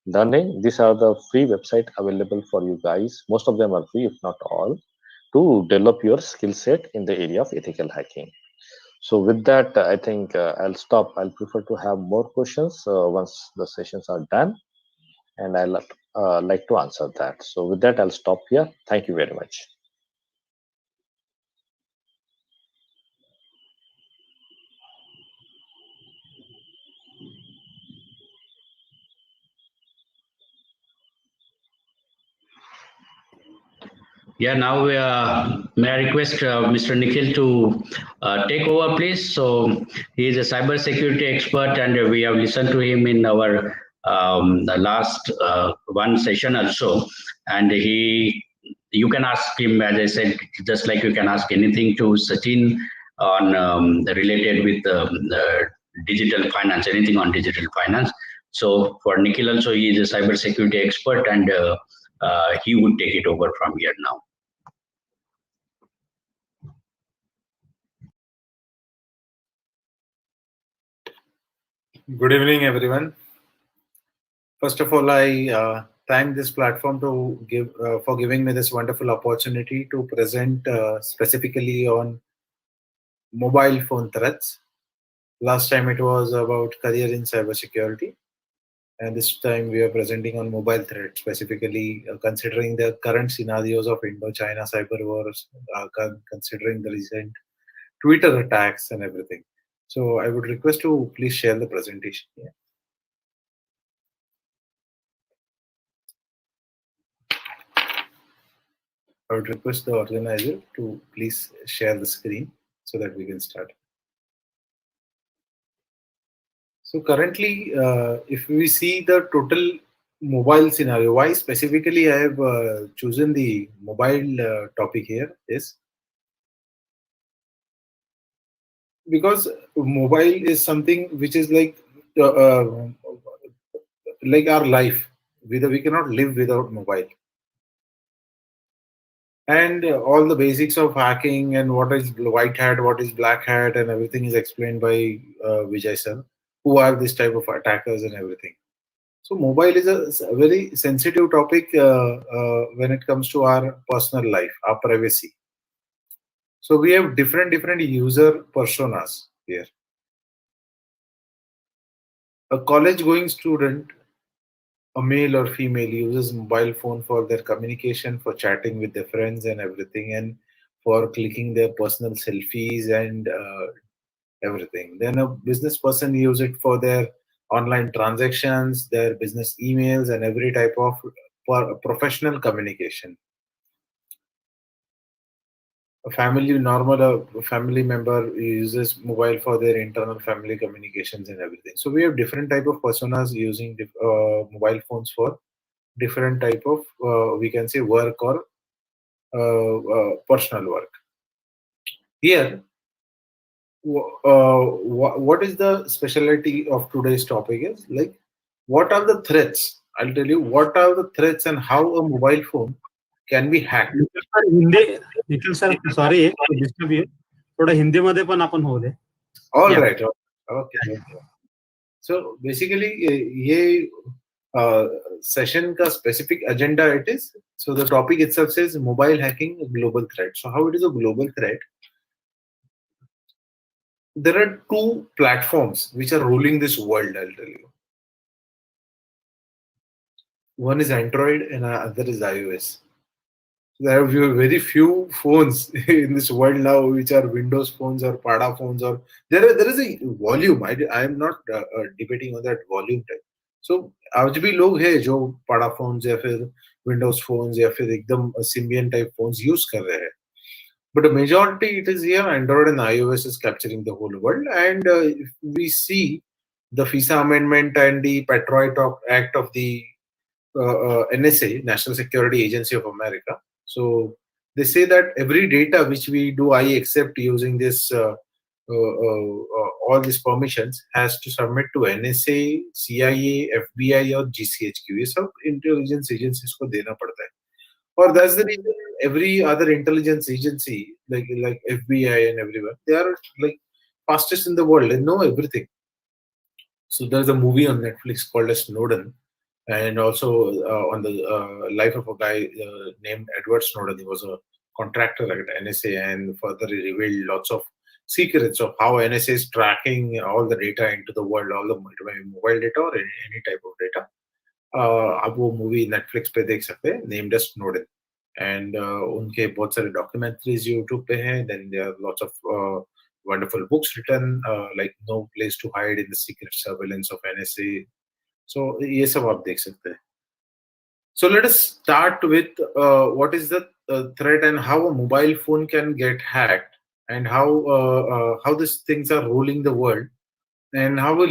learning, these are the free website available for you guys. Most of them are free, if not all, to develop your skill set in the area of ethical hacking. So with that, I think I'll stop. I'll prefer to have more questions once the sessions are done, and I'll like to answer that. So with that, I'll stop here. Thank you very much. Yeah, now may I request Mr. Nikhil to take over, please. So he is a cybersecurity expert, and we have listened to him in our the last one session also, and he you can ask him, as I said, just like you can ask anything to Sachin on related with digital finance, anything on digital finance. So for Nikhil also, he is a cyber security expert, and he would take it over from here now. Good evening, everyone. First of all, I thank this platform to for giving me this wonderful opportunity to present specifically on mobile phone threats. Last time it was about career in cybersecurity, and this time we are presenting on mobile threats, specifically considering the current scenarios of Indo-China cyber wars, considering the recent Twitter attacks and everything. So I would request to please share the presentation here. I would request the organizer to please share the screen so that we can start. So currently, if we see the total mobile scenario, why specifically I have chosen the mobile topic here is because mobile is something which is like our life. We cannot live without mobile. And all the basics of hacking and what is white hat, what is black hat, and everything is explained by Vijay sir, who are this type of attackers and everything. So mobile is a very sensitive topic when it comes to our personal life, our privacy. So we have different user personas here. A college-going student, a male or female, uses mobile phone for their communication, for chatting with their friends and everything, and for clicking their personal selfies and everything. Then a business person uses it for their online transactions, their business emails, and every type of professional communication. A family member uses mobile for their internal family communications and everything. So we have different type of personas using mobile phones for different type of we can say work or personal work. Here, what is the specialty of today's topic is like what are the threats? I'll tell you what are the threats and how a mobile phone can be hacked. Nikhil sir sorry disturb you थोडं हिंदीमध्ये पण आपण होऊ दे. All right. Okay. So basically ये session का specific agenda it is. So the topic itself says mobile hacking, a global threat. So how it is a global threat? There are two platforms which are ruling this world, I'll tell you. One is Android and other is iOS. There are very few phones in this world now which are Windows phones or Pada phones, or there is a volume. I am not debating on that volume type. So आज भी लोग हैं जो Pada phones या फिर Windows phones या फिर एकदम Symbian type phones use कर रहे हैं. But the majority it is here Android and iOS is capturing the whole world. And if we see the FISA amendment and the Patriot Act of the NSA, National Security Agency of America. So they say that every data which we do, I accept using this all these permissions has to submit to NSA, CIA, FBI or GCHQ. ये सब intelligence agencies को देना पड़ता है. Or that's the reason every other intelligence agency like FBI and everyone, they are like fastest in the world. They know everything. So there's a movie on Netflix called as Snowden. And also on the life of a guy named Edward Snowden. He was a contractor at NSA and further revealed lots of secrets of how NSA is tracking all the data into the world, all the mobile data or any type of data. आप वो movie Netflix पे देख सकते हैं, named as Snowden. And उनके बहुत सारे documentaries YouTube पे हैं. Then there are lots of wonderful books written like No Place to Hide in the Secret Surveillance of NSA. So ये सब आप देख सकते हैं. So let us start with what is the threat and how a mobile phone can get hacked and how these things are ruling the world and how a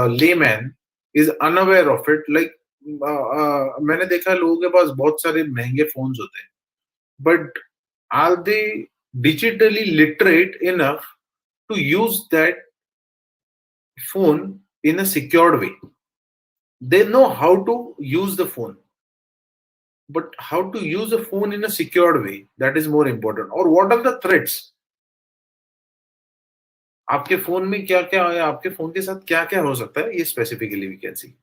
layman is unaware of it. Like मैंने देखा लोगों के पास बहुत सारे महंगे phones होते हैं but are they digitally literate enough to use that phone in a secured way? They know how to use the phone, but how to use a phone in a secured way, that is more important. Or what are the threats? आपके phone में क्या क्या है, आपके phone के साथ क्या क्या हो सकता है, ये specifically we can see.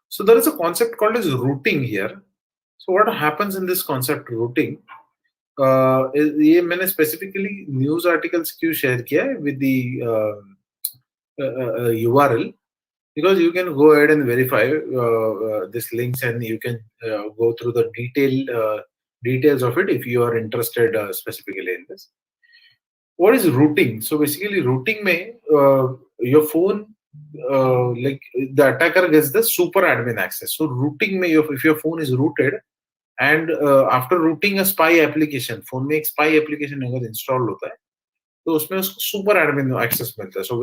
So there is a concept called as routing here. So what happens in this concept routing? ये मैंने specifically news articles क्यों share किया है with the URL, because you can go ahead and verify this links, and you can go through the details of it if you are interested specifically in this. What is routing? So basically, routing may your phone, like the attacker gets the super admin access. So routing may, if your phone is rooted, and after rooting a spy application, phone में एक spy application अगर install होता है, तो उसमें उसको super admin access मिलता है. So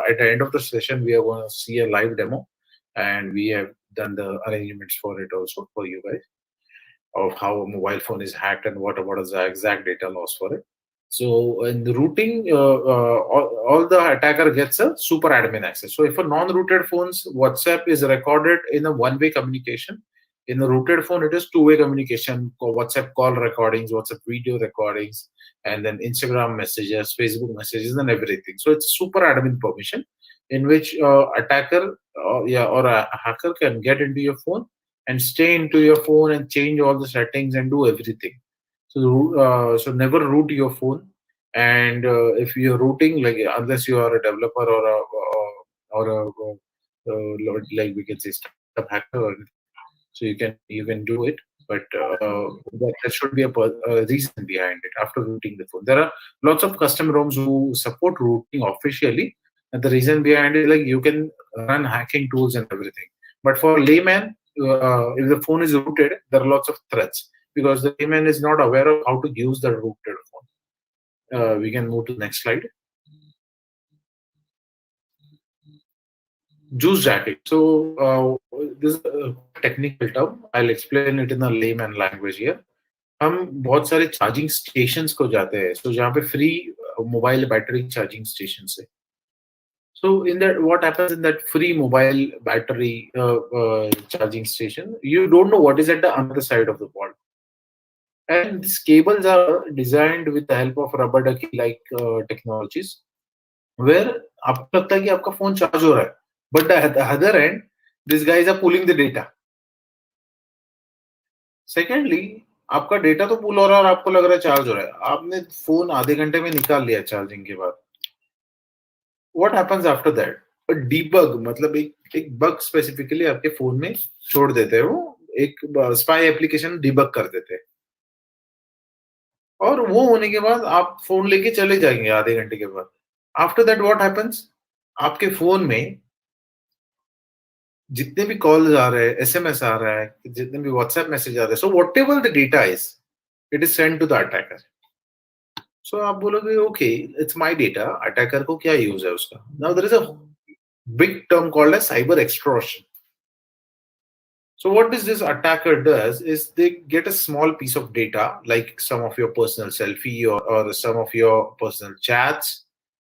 at the end of the session, we are going to see a live demo, and we have done the arrangements for it also for you guys, of how a mobile phone is hacked and what is the exact data loss for it. So in the routing, all the attacker gets a super admin access. So if a non-rooted phone's WhatsApp is recorded in a one-way communication, in a rooted phone it is two-way communication, WhatsApp call recordings, WhatsApp video recordings, and then Instagram messages, Facebook messages, and everything. So it's super admin permission in which attacker or a hacker can get into your phone and stay into your phone and change all the settings and do everything. So never root your phone, and if you're rooting, like unless you are a developer like we can say startup hacker, or so you can do it, but there should be a reason behind it after rooting the phone. There are lots of custom ROMs who support rooting officially, and the reason behind it, like you can run hacking tools and everything. But for layman, if the phone is rooted, there are lots of threats, because the layman is not aware of how to use the rooted phone. We can move to the next slide. Juice jacking. So this is a technical term. I'll explain it in a layman language here. हम बहुत सारे charging stations को जाते हैं, so जहाँ पे free mobile battery charging station है. So in that, what happens in that free mobile battery charging station, you don't know what is at the other side of the wall. And these cables are designed with the help of rubber ducky like technologies, where आपको लगता है कि आपका phone charge हो रहा है, but at the other end, these guys are pulling the data. Secondly, आपका data तो पुल हो रहा है और आपको लग रहा है चार्ज हो रहा है, आपने फोन आधे घंटे में निकाल लिया चार्जिंग के बाद. What happens after that? A debug, मतलब एक बग स्पेसिफिकली आपके फोन में छोड़ देते हैं, वो एक स्पाई एप्लीकेशन डिबग कर देते हैं, और वो होने के बाद आप फोन लेके चले जाएंगे आधे घंटे के बाद. After that what happens? आपके फोन में जितने भी कॉल्स आ रहे हैं, एसएमएस आ रहा है, जितने भी व्हाट्सएप मैसेज आ रहे हैं, so whatever the data is, it is send to the attacker. So आप बोलोगे okay, it's my data, attacker को क्या यूज है उसका? Now there is a big term called as cyber extortion. So what this attacker does is they get a small piece of data, like some of your personal selfie or some of your personal chats,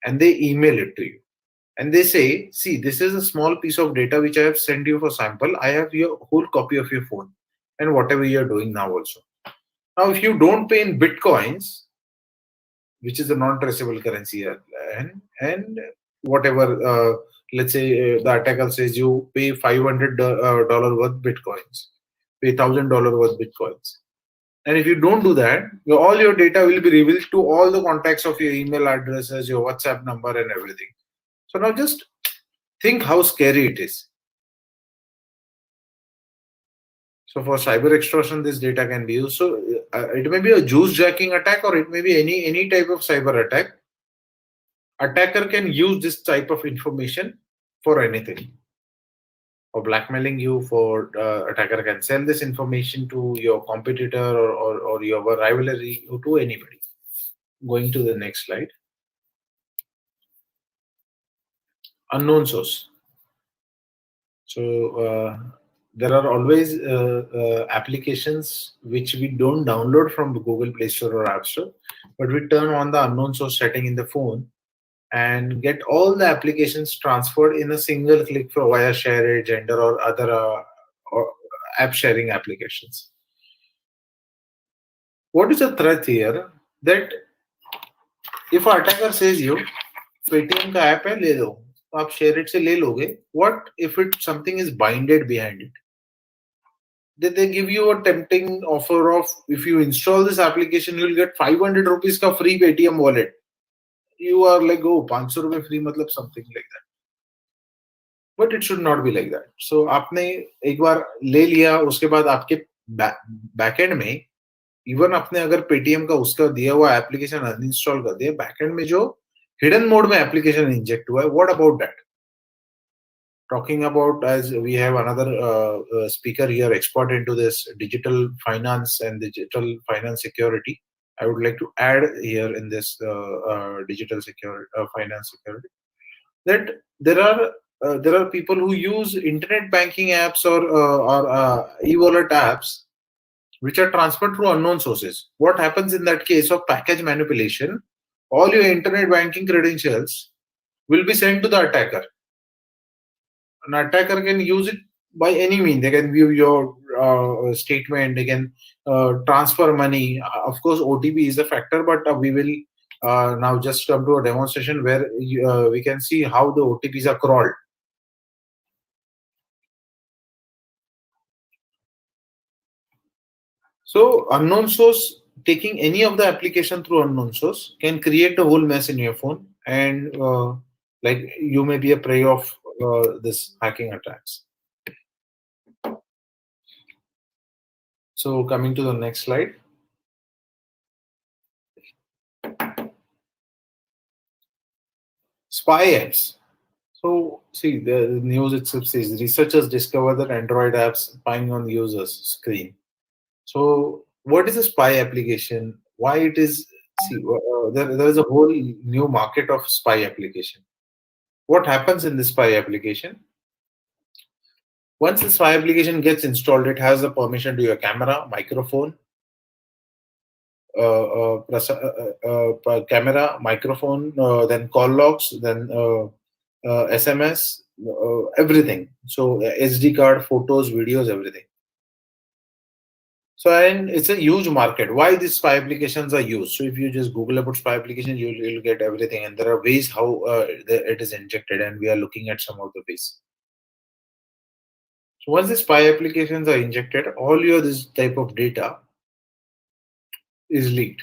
and they email it to you. And they say, see, this is a small piece of data which I have sent you for sample. I have your whole copy of your phone and whatever you're doing now also. Now, if you don't pay in Bitcoins, which is a non-traceable currency, and whatever, let's say the attacker says you pay $500 worth Bitcoins, pay $1,000 worth Bitcoins. And if you don't do that, all your data will be revealed to all the contacts of your email addresses, your WhatsApp number, and everything. So now just think how scary it is. So for cyber extortion, this data can be used. So it may be a juice jacking attack, or it may be any type of cyber attack. Attacker can use this type of information for anything. For blackmailing you, for attacker can sell this information to your competitor or your rivalry, or to anybody. Going to the next slide. Unknown source. So there are always applications which we don't download from the Google Play Store or App Store, but we turn on the unknown source setting in the phone and get all the applications transferred in a single click for via ShareIt, Gender, or other or app sharing applications. What is the threat here? That if an attacker says you Paytm का app है ले लो, तो आप ShareIt से ले लोगे. What if something is binded behind it? Then they give you a tempting offer of, if you install this application, you'll get 500 rupees का free Paytm wallet. You are like, oh, 500 रुपए free मतलब something like that. But it should not be like that. So आपने एक बार ले लिया, उसके बाद आपके बैकएंड में इवन आपने अगर पेटीएम का उसका दिया हुआ एप्लीकेशन अनइंस्टॉल कर दिया, बैकएंड में जो हिडन मोड में एप्लीकेशन इंजेक्ट हुआ है, what about that? Talking about, as we have another speaker here, expert into this digital finance and digital finance security, I would like to add here in this digital security, finance security, that there are people who use internet banking apps or e-wallet apps which are transferred through unknown sources. What happens in that case of package manipulation? All your internet banking credentials will be sent to the attacker. An attacker can use it by any means. They can view your statement, they can transfer money. Of course, OTP is a factor, but we will now just come to a demonstration where we can see how the OTPs are crawled. So unknown source, taking any of the application through unknown source can create a whole mess in your phone, and like you may be a prey of this hacking attacks. So coming to the next slide. Spy apps. So see, the news itself says researchers discover that Android apps spying on users' screen. So what is a spy application? Why it is? See, there is a whole new market of spy application. What happens in the spy application? Once the spy application gets installed, it has the permission to your camera, microphone, camera, microphone, then call logs, then SMS, everything. So SD card, photos, videos, everything. So, and it's a huge market. Why these spy applications are used? So if you just Google about spy application, you'll get everything. And there are ways how it is injected, and we are looking at some of the ways. So once the spy applications are injected, all your this type of data is leaked.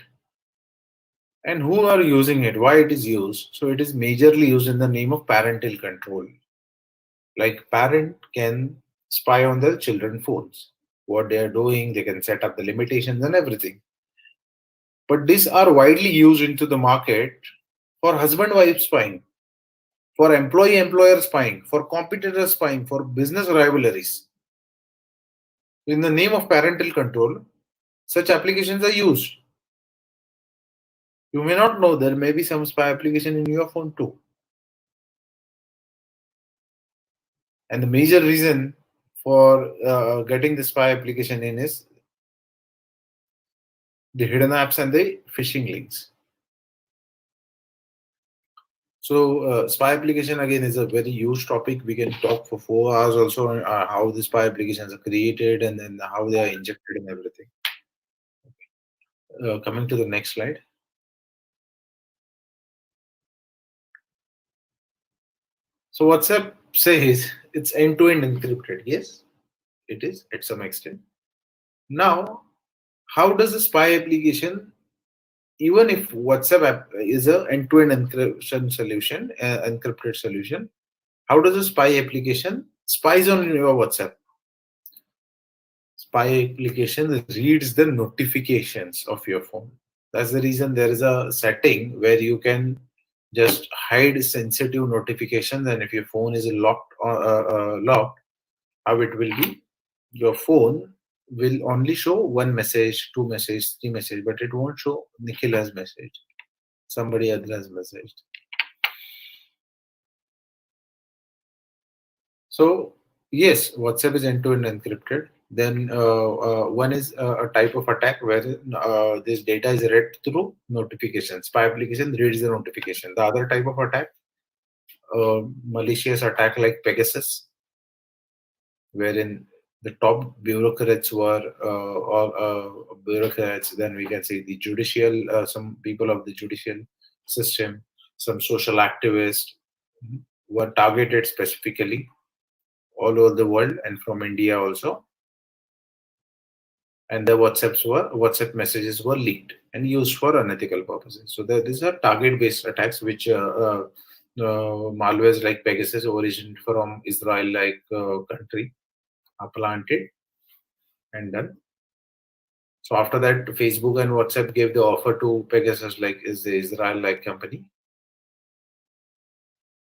And who are using it? Why it is used? So it is majorly used in the name of parental control. Like parent can spy on their children's phones. What they are doing, they can set up the limitations and everything. But these are widely used into the market for husband-wife spying, for employee-employer spying, for competitor spying, for business rivalries. In the name of parental control, such applications are used. You may not know there may be some spy application in your phone too. And the major reason for getting the spy application in is the hidden apps and the phishing links. So spy application again is a very huge topic. We can talk for 4 hours also on how the spy applications are created and then how they are injected and everything. Coming to the next slide. So WhatsApp says it's end-to-end encrypted. Yes, it is at some extent. Now, how does a spy application, even if WhatsApp app is an end-to-end encryption solution, encrypted solution, how does a spy application spies on your WhatsApp? Spy application reads the notifications of your phone. That's the reason there is a setting where you can just hide sensitive notifications, and if your phone is locked, how it will be? Your phone will only show 1 message, 2 message, 3 message, but it won't show Nikhil has messaged, somebody else has messaged. So Yes, WhatsApp is end-to-end encrypted. Then one is a type of attack where this data is read through notifications. Spy application reads the notification. The other type of attack, malicious attack like Pegasus, wherein the top bureaucrats were or bureaucrats. Then we can say the judicial, some people of the judicial system, some social activists were targeted specifically all over the world and from India also. And the WhatsApp messages were leaked and used for unethical purposes. So these are target-based attacks, which malwares like Pegasus originated from Israel-like country, are planted and done. So after that, Facebook and WhatsApp gave the offer to Pegasus, like is the Israel-like company,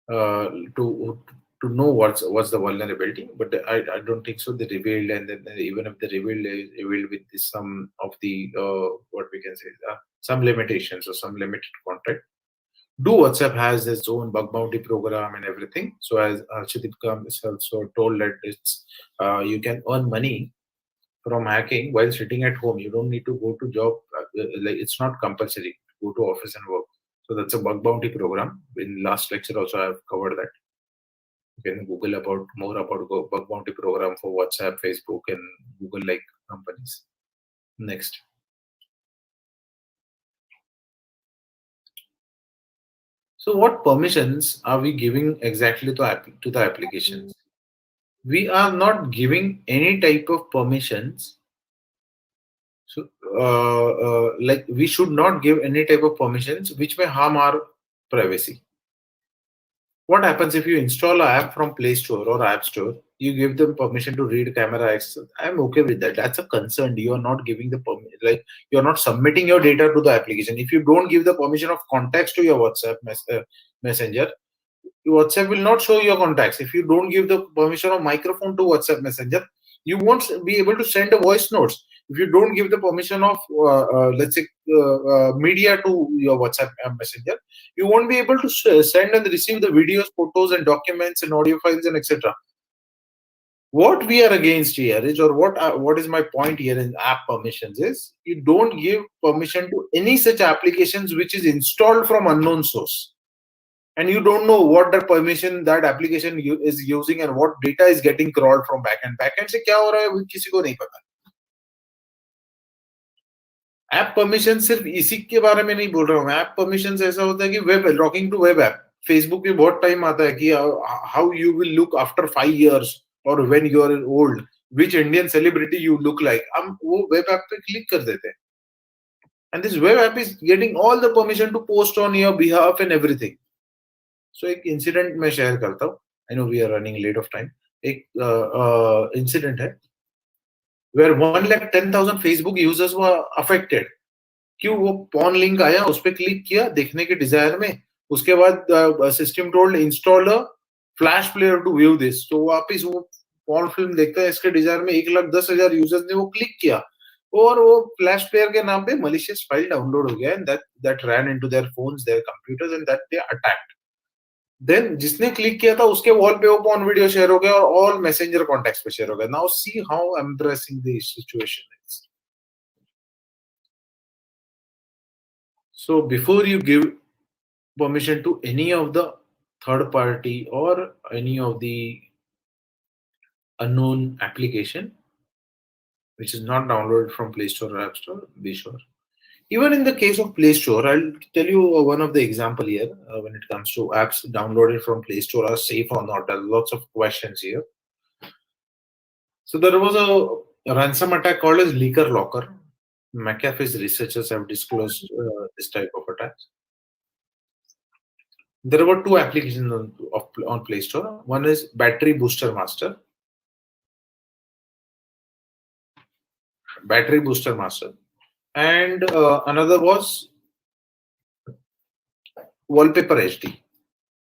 to know what's the vulnerability, but I don't think so. They revealed, and then even if they revealed, they revealed with this, some of the what we can say some limitations or some limited content. Do WhatsApp has its own bug bounty program and everything. So as Archidip Kam is also told that it's you can earn money from hacking while sitting at home. You don't need to go to job. Like it's not compulsory to go to office and work. So that's a bug bounty program. In last lecture also I have covered that. You can Google about more about bug bounty program for WhatsApp, Facebook, and Google like companies. Next. So what permissions are we giving exactly to the applications? We are not giving any type of permissions. So like we should not give any type of permissions which may harm our privacy. What happens if you install an app from Play Store or App Store? You give them permission to read camera access. I'm okay with that. That's a concern. You are not giving the permission, like you are not submitting your data to the application. If you don't give the permission of contacts to your WhatsApp messenger, WhatsApp will not show your contacts. If you don't give the permission of microphone to WhatsApp messenger, you won't be able to send a voice notes. If you don't give the permission of let's say media to your WhatsApp messenger, you won't be able to send and receive the videos, photos, and documents and audio files and etc. What we are against here is, or what is my point here in app permissions is, you don't give permission to any such applications which is installed from unknown source, and you don't know what the permission that application is using and what data is getting crawled from backend. Backend से क्या हो रहा है वो किसी को नहीं पता. ऐप परमिशन सिर्फ इसी के बारे में नहीं बोल रहा हूँ. ऐप परमिशन ऐसा होता है कि web logging to web app. Facebook पे बहुत टाइम आता है कि how you will look after 5 years और when you are old, which Indian celebrity you look like. हम वो वेब ऐप पे क्लिक कर देते हैं, and this web app is getting all the permission to post on your behalf and everything. So एक incident मैं share करता हूँ. I know we are running late of time. एक इंसिडेंट है where 110,000 Facebook users were affected. क्यों? वो porn link आया, उस पर क्लिक किया देखने के डिजायर में, उसके बाद system told install a Flash Player to view this. तो वापिस वो पॉर्न फिल्म देखता है इसके डिजायर में. 1,10,000 यूजर्स ने वो क्लिक किया और वो फ्लैश प्लेयर के नाम पे मलिशियस फाइल डाउनलोड हो गया, and that ran into their phones, their computers, and that they attacked. Then जिसने क्लिक किया था उसके वॉल पे वो पॉर्न वीडियो शेयर हो गया और ऑल मैसेंजर कॉन्टैक्ट्स पे शेयर हो गया. Now see how embarrassing the situation is. So before you give permission to any of the third party or any of the unknown application which is not downloaded from Play Store or App Store, be sure. Even in the case of Play Store, I'll tell you one of the example here when it comes to apps downloaded from Play Store are safe or not. There are lots of questions here. So there was a ransom attack called as Leaker Locker. McAfee's researchers have disclosed this type of attacks. There were two applications on Play Store. One is Battery Booster Master. And another was Wallpaper HD.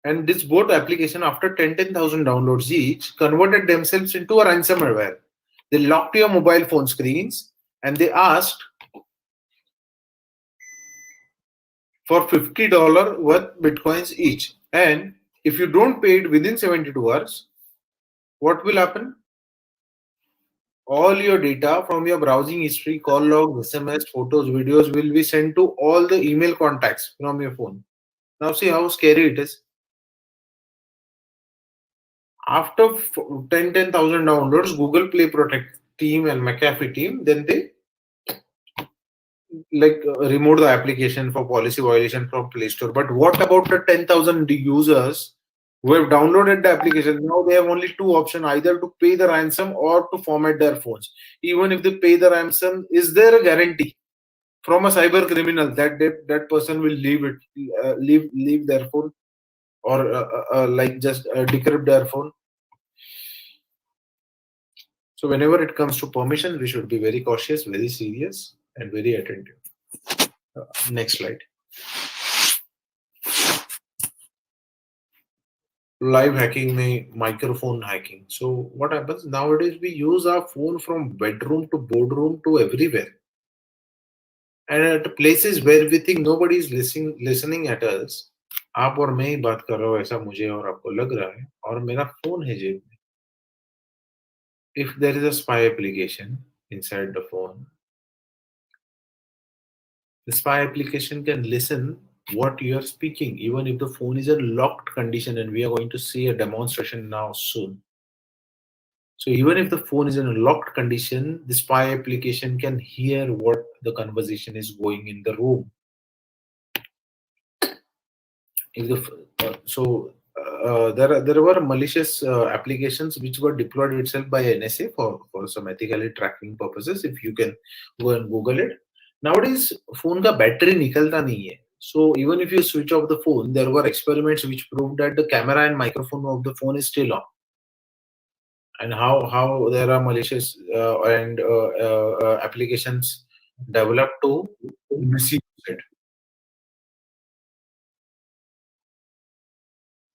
And this both application, after 10,000 downloads each, converted themselves into a ransomware. They locked your mobile phone screens and they asked for $50 worth bitcoins each. And if you don't pay it within 72 hours, what will happen? All your data from your browsing history, call logs, SMS, photos, videos will be sent to all the email contacts from your phone. Now see how scary it is. After 10,000 downloads, Google Play Protect team and McAfee team, then they remove the application for policy violation from Play Store. But what about the 10,000 users who have downloaded the application? Now they have only two options, either to pay the ransom or to format their phones. Even if they pay the ransom, is there a guarantee from a cyber criminal that that person will leave their phone, or just decrypt their phone? So whenever it comes to permission, we should be very cautious, very serious, and very attentive. Next slide. Live hacking may microphone hacking. So what happens nowadays? We use our phone from bedroom to boardroom to everywhere, and at places where we think nobody is listening at us. आप और मैं ही बात कर रहा हूँ ऐसा मुझे और आपको लग रहा है, और मेरा फोन है जेब में. If there is a spy application inside the phone, the spy application can listen what you are speaking, even if the phone is in locked condition, and we are going to see a demonstration now soon. So even if the phone is in a locked condition, the spy application can hear what the conversation is going in the room. If there were malicious applications which were deployed itself by NSA for some ethically tracking purposes. If you can go and Google it. Nowadays, phone ka battery nikalta nahi hai. So even if you switch off the phone, there were experiments which proved that the camera and microphone of the phone is still on. And how there are malicious applications developed to misuse it.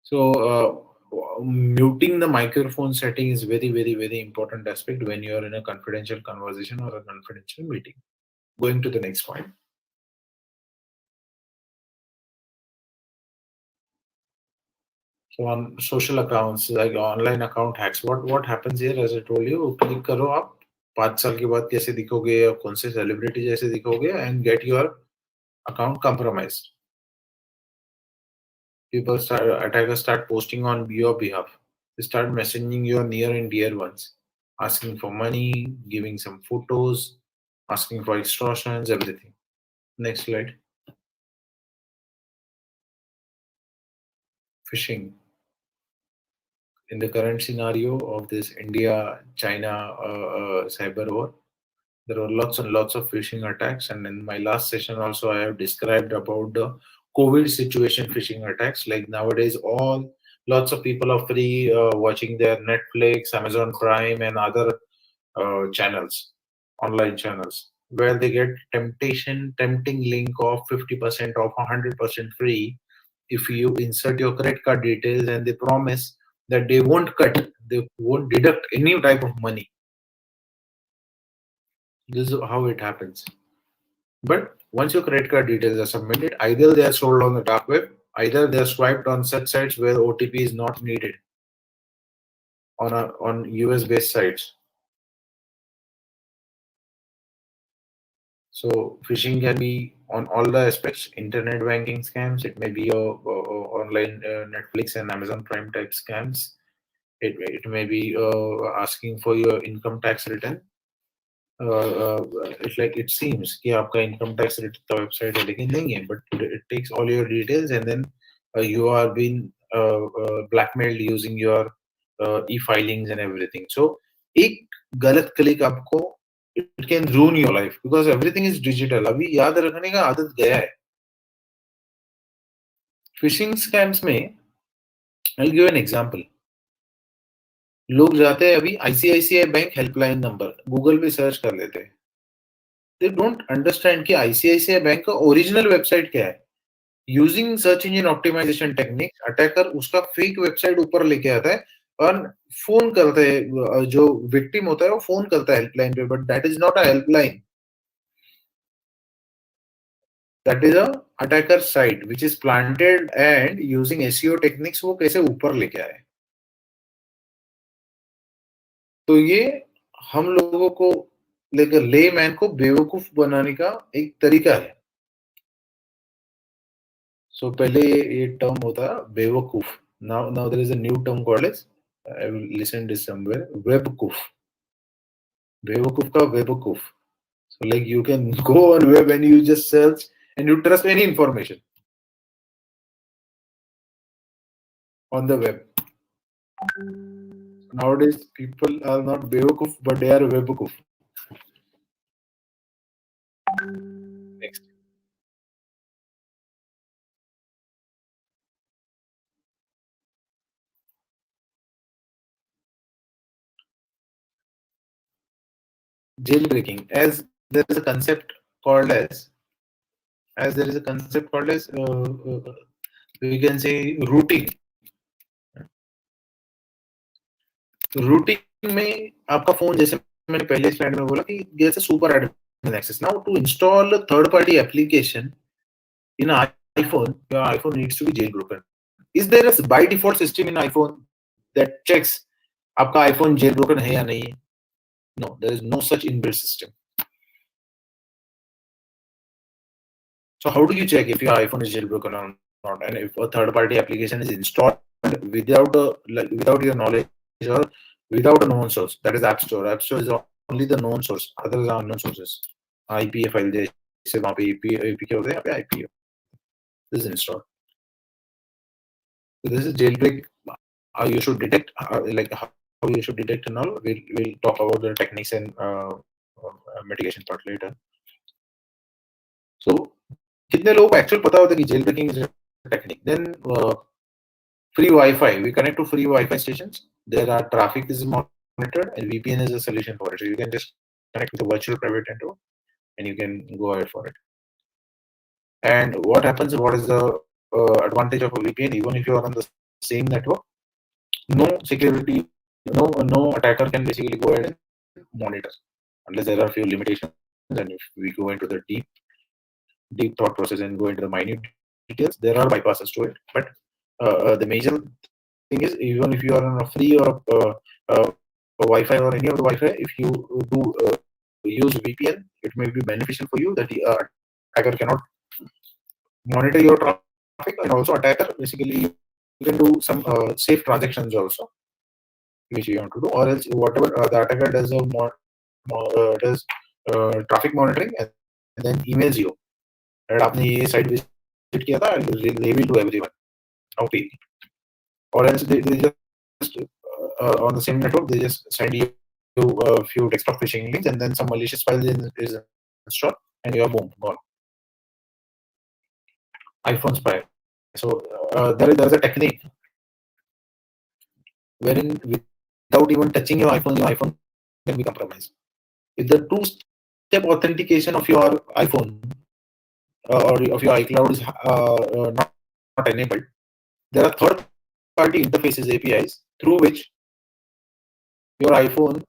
So muting the microphone setting is very, very, very important aspect when you are in a confidential conversation or a confidential meeting. Going to the next point. So on social accounts, like online account hacks, what happens here? As I told you, click करो आप 5 साल के बाद कैसे दिखोगे या कौन से celebrity जैसे दिखोगे, and get your account compromised. Attackers start posting on your behalf. They start messaging your near and dear ones, asking for money, giving some photos, asking for extortions, everything. Next slide. Phishing. In the current scenario of this India-China cyber war, there are lots and lots of phishing attacks. And in my last session also, I have described about the COVID situation phishing attacks. Like nowadays, lots of people are free watching their Netflix, Amazon Prime, and other channels, online channels, where they get tempting link of 50% off, 100% free if you insert your credit card details, and they promise that they won't deduct any type of money. This is how it happens. But once your credit card details are submitted, either they are sold on the dark web, either they are swiped on such sites where OTP is not needed, on US-based sites. So phishing can be on all the aspects: internet banking scams. It may be your online Netflix and Amazon Prime type scams. It may be asking for your income tax return. It's like it seems कि आपका income tax return का website है, लेकिन नहीं है. But it takes all your details, and then you are being blackmailed using your e-filings and everything. So एक गलत click आपको, it can ruin your life, because everything is digital. अभी याद रखने का आदत गया है. Phishing scams में, I'll give an example. लोग जाते हैं अभी ICICI bank helpline number Google पे सर्च कर लेते हैं. They don't understand कि ICICI बैंक का ओरिजिनल वेबसाइट क्या है. Using search engine optimisation technique, attacker उसका फेक वेबसाइट ऊपर लेके आता है और फोन करते हैं. जो विक्टिम होता है वो फोन करता है हेल्पलाइन पे, but that is not a helpline. That is a attacker site which is planted, and using SEO techniques वो कैसे ऊपर लेके आए. तो ये हम लोगों को लेकर ले मैन को बेवकूफ बनाने का एक तरीका है. सो पहले ये टर्म होता बेवकूफ. Now there is a new term called as, I will listen this somewhere, webkoof. बेवकूफ का webkoof. So like you can go on web and you just search and you trust any information on the web. Nowadays people are not बेवकूफ but they are webkoof. Next. Jailbreaking, as there is a concept called as we can say routing. Routing में आपका phone, जैसे मैंने पहले slide में बोला कि जैसे super admin access. Now to install third party application इन iPhone, your iPhone needs to be jailbroken. Is there a by default system in iPhone that checks आपका iPhone jailbroken है या नहीं है? No, there is no such inbuilt system. So how do you check if your iPhone is jailbroken or not, and if a third party application is installed without your knowledge or without a known source? That is App Store. App Store is only the known source. Others are unknown sources. IPA file जैसे वहाँ पे APK होता है, यहाँ पे IPA. This is installed. So this is jailbreak. How you should detect, like how you should detect and all. We'll talk about the techniques and mitigation part later. So कितने लोगों को एक्चुअल पता होता है कि jailbreaking is a technique? Then free Wi-Fi. We connect to free Wi-Fi stations. There are traffic is monitored, and VPN is a solution for it. So you can just connect with a virtual private network, and you can go ahead for it. And what happens? What is the advantage of a VPN? Even if you are on the same network, no security, no attacker can basically go ahead and monitor, unless there are a few limitations. And if we go into the deep thought process and go into the minute details, there are bypasses to it. But the major thing is, even if you are on a free or a Wi-Fi or any of the Wi-Fi, if you do use VPN, it may be beneficial for you that the attacker cannot monitor your traffic, and also attacker basically you can do some safe transactions also, which you want to do, or else whatever the attacker does traffic monitoring and then emails you. And आपने ये site visit किया था, they will do everyone. Okay. Or else they just on the same network they just send you a few desktop phishing links, and then some malicious file is installed, and you are boom gone. iPhone spy. So there is a technique wherein without even touching your iPhone can be compromised. If the two-step authentication of your iPhone or of your iCloud is not enabled, there are third-party interfaces, APIs, through which your iPhone,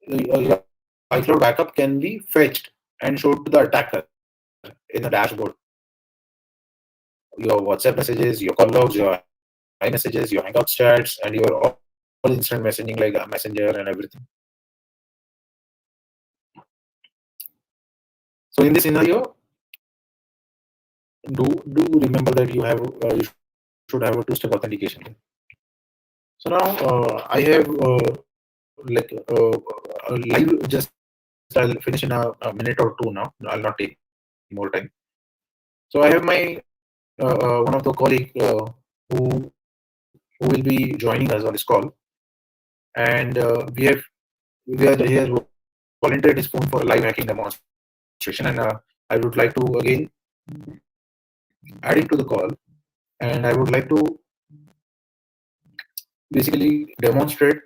your iCloud backup can be fetched and showed to the attacker in the dashboard. Your WhatsApp messages, your call logs, your iMessages, your Hangouts chats, and your all instant messaging like Messenger and everything. So in this scenario, do remember that you should have a two-step authentication. So now I have live. Just I'll finish in a minute or two now. I'll not take more time. So I have my one of the colleague who will be joining us on this call, and he has volunteered his phone for a live hacking demonstration, and I would like to again add it to the call, and I would like to basically demonstrate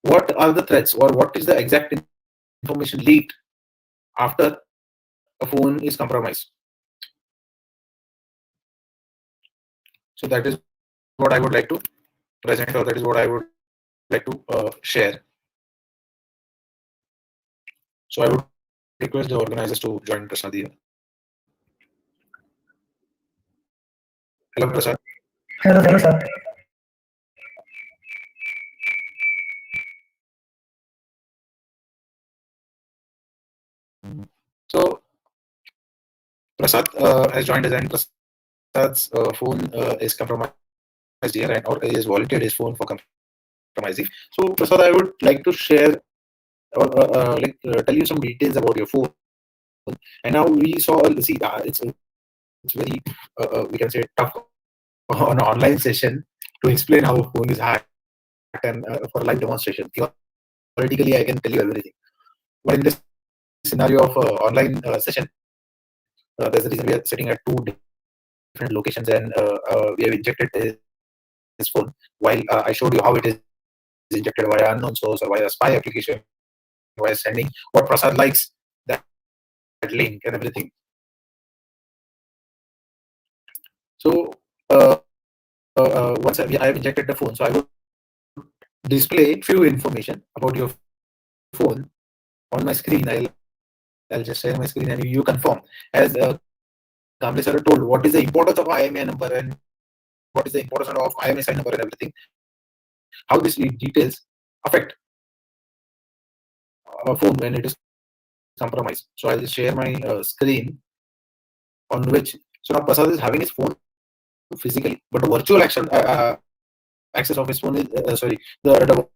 what are the threats or what is the exact information leaked after a phone is compromised. So that is what I would like to present, or that is what I would like to share. So I would request the organizers to join Prasad here. Hello, Prasad. Hello, sir. So Prasad has joined us, and Prasad's phone is compromised here, and or he has volunteered his phone for compromising. So Prasad, I would like to share or tell you some details about your phone. And now we saw, see, it's very we can say tough on an online session to explain how a phone is hacked and for a live demonstration. Theoretically, I can tell you everything. But in this scenario of online session, there's a reason we are sitting at two different locations, and we have injected his phone. While I showed you how it is injected via unknown source or via spy application, via sending what Prasad likes, that link and everything. So once I have injected the phone, so I will display few information about your phone on my screen. I'll just share my screen and you confirm. As Kamble sir told, what is the importance of IMEI number and what is the importance of IMSI number and everything. How these details affect a phone when it is compromised. So I'll just share my screen on which, so now Prasad is having his phone physically, but the virtual access of his phone is the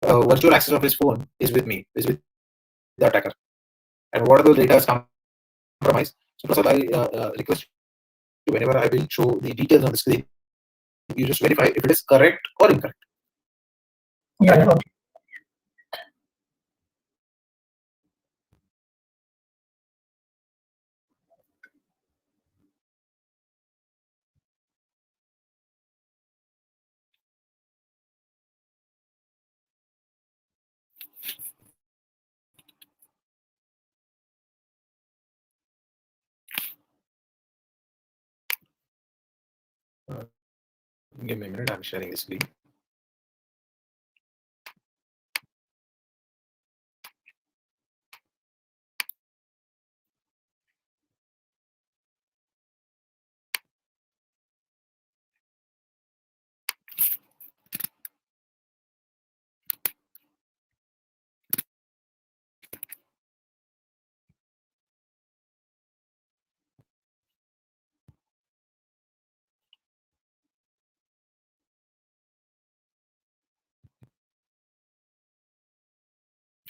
virtual access of his phone is with me, is with the attacker. And what are those data is compromised? So Prasad, I request you, whenever I will show the details on the screen, you just verify if it is correct or incorrect. Yeah. Give me a minute, I'm sharing the screen.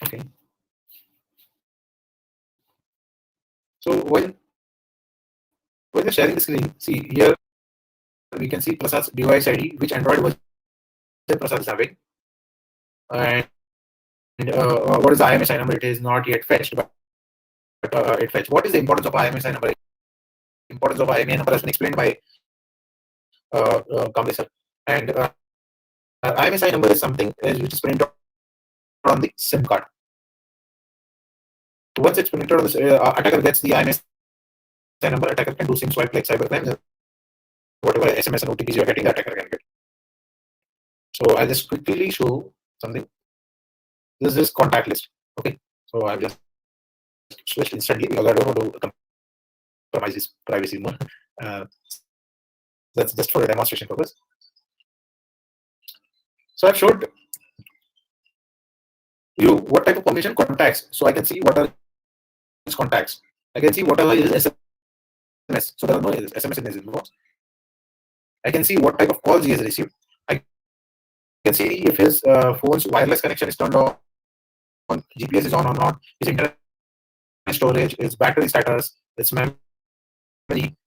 Okay. So when you're sharing the screen, see here we can see Prasad's device ID, which Android version Prasad is having, and what is the IMSI number? It is not yet fetched, but it fetched. What is the importance of IMSI number? Importance of IMEI number has been explained by Kamble sir. And IMSI number is something which is printed on the SIM card. Once it's printed on the attacker gets the IMSI number, attacker can do SIM swipe like cybercrime. Whatever SMS and OTPs you're getting, the attacker can get. So I'll just quickly show something. This is contact list. Okay. So I've just switched instantly because I don't want to compromise his privacy more. That's just for a demonstration purpose. So I've showed you what type of permission contacts. So I can see what are his contacts. I can see whatever is SMS. So there are no SMS in his inbox. I can see what type of calls he has received. I can see if his phone's wireless connection is turned on, GPS is on or not, his internet storage, his battery status, its memory.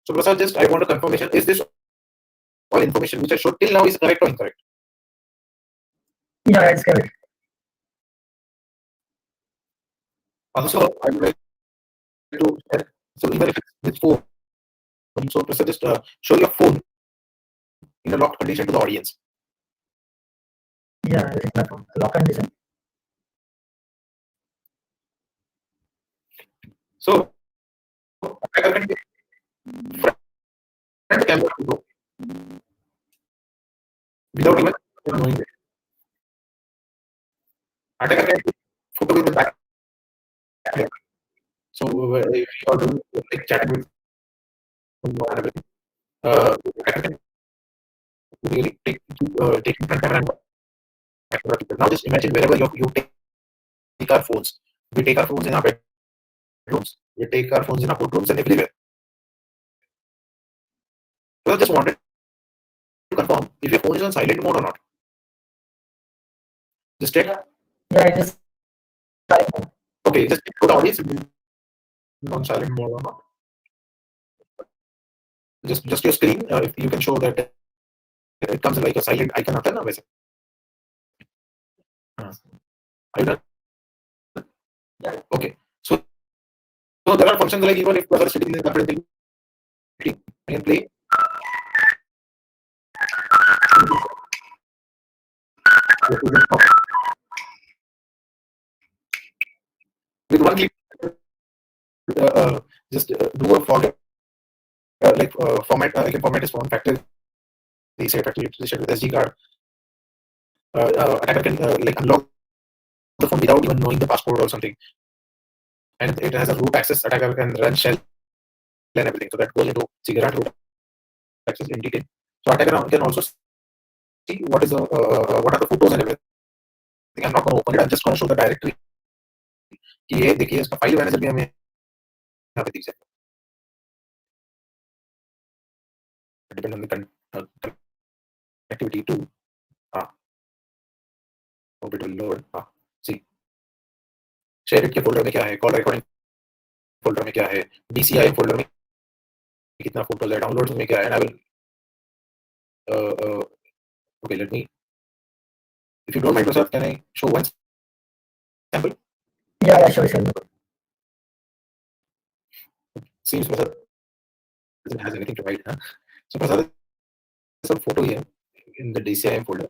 So Prasad, just I want a confirmation. Is this all information which I showed till now is correct or incorrect? Yeah, it's correct. Also, I would like to so even if it's with phone, so Prasad, just show your phone in a locked condition to the audience. Yeah, it's not lock condition. So attacker can take front camera to go without even knowing it. Attacker can take photo with the back camera. So if you are doing like chatting with someone and everything, attacker can really take front camera and back camera. Now just imagine wherever you take our phones. We take our phones in our bed bedrooms. We take our phones in our courtrooms and everywhere. So I just wanted to confirm if your phone is on silent mode or not. Just check. Yeah, it is. Okay, just put audience on silent mode or not. Just your screen. If you can show that it comes like a silent icon after now. Are you done? Okay. So there are functions like even if you are sitting in the computer, you can play. With one click, just do a format, format. I can format his phone factor. They say factory utilization with SD card. Attacker can like unlock the phone without even knowing the passcode or something, and it has a root access. Attacker can run shell and everything. So that goes into cigarette root access in detail. So attacker can also see what is what are the photos and everything. I'm not going to open it. I'm just going to show the directory. कि ये देखिए इसका file manager भी हमें यहाँ पे दिख सकता है. Depend on the connectivity to hope it will load. See, share it के फोल्डर में क्या है, कॉल रिकॉर्डिंग फोल्डर में क्या है, DCI फोल्डर में कितना फोटोज है, डाउनलोड्स में क्या है. I will okay, let me, if you don't mind, Prasad, can I show one sample? Yeah, sure. Seems Prasad doesn't have anything to write. So Prasad, there's some photo here in the DCI folder.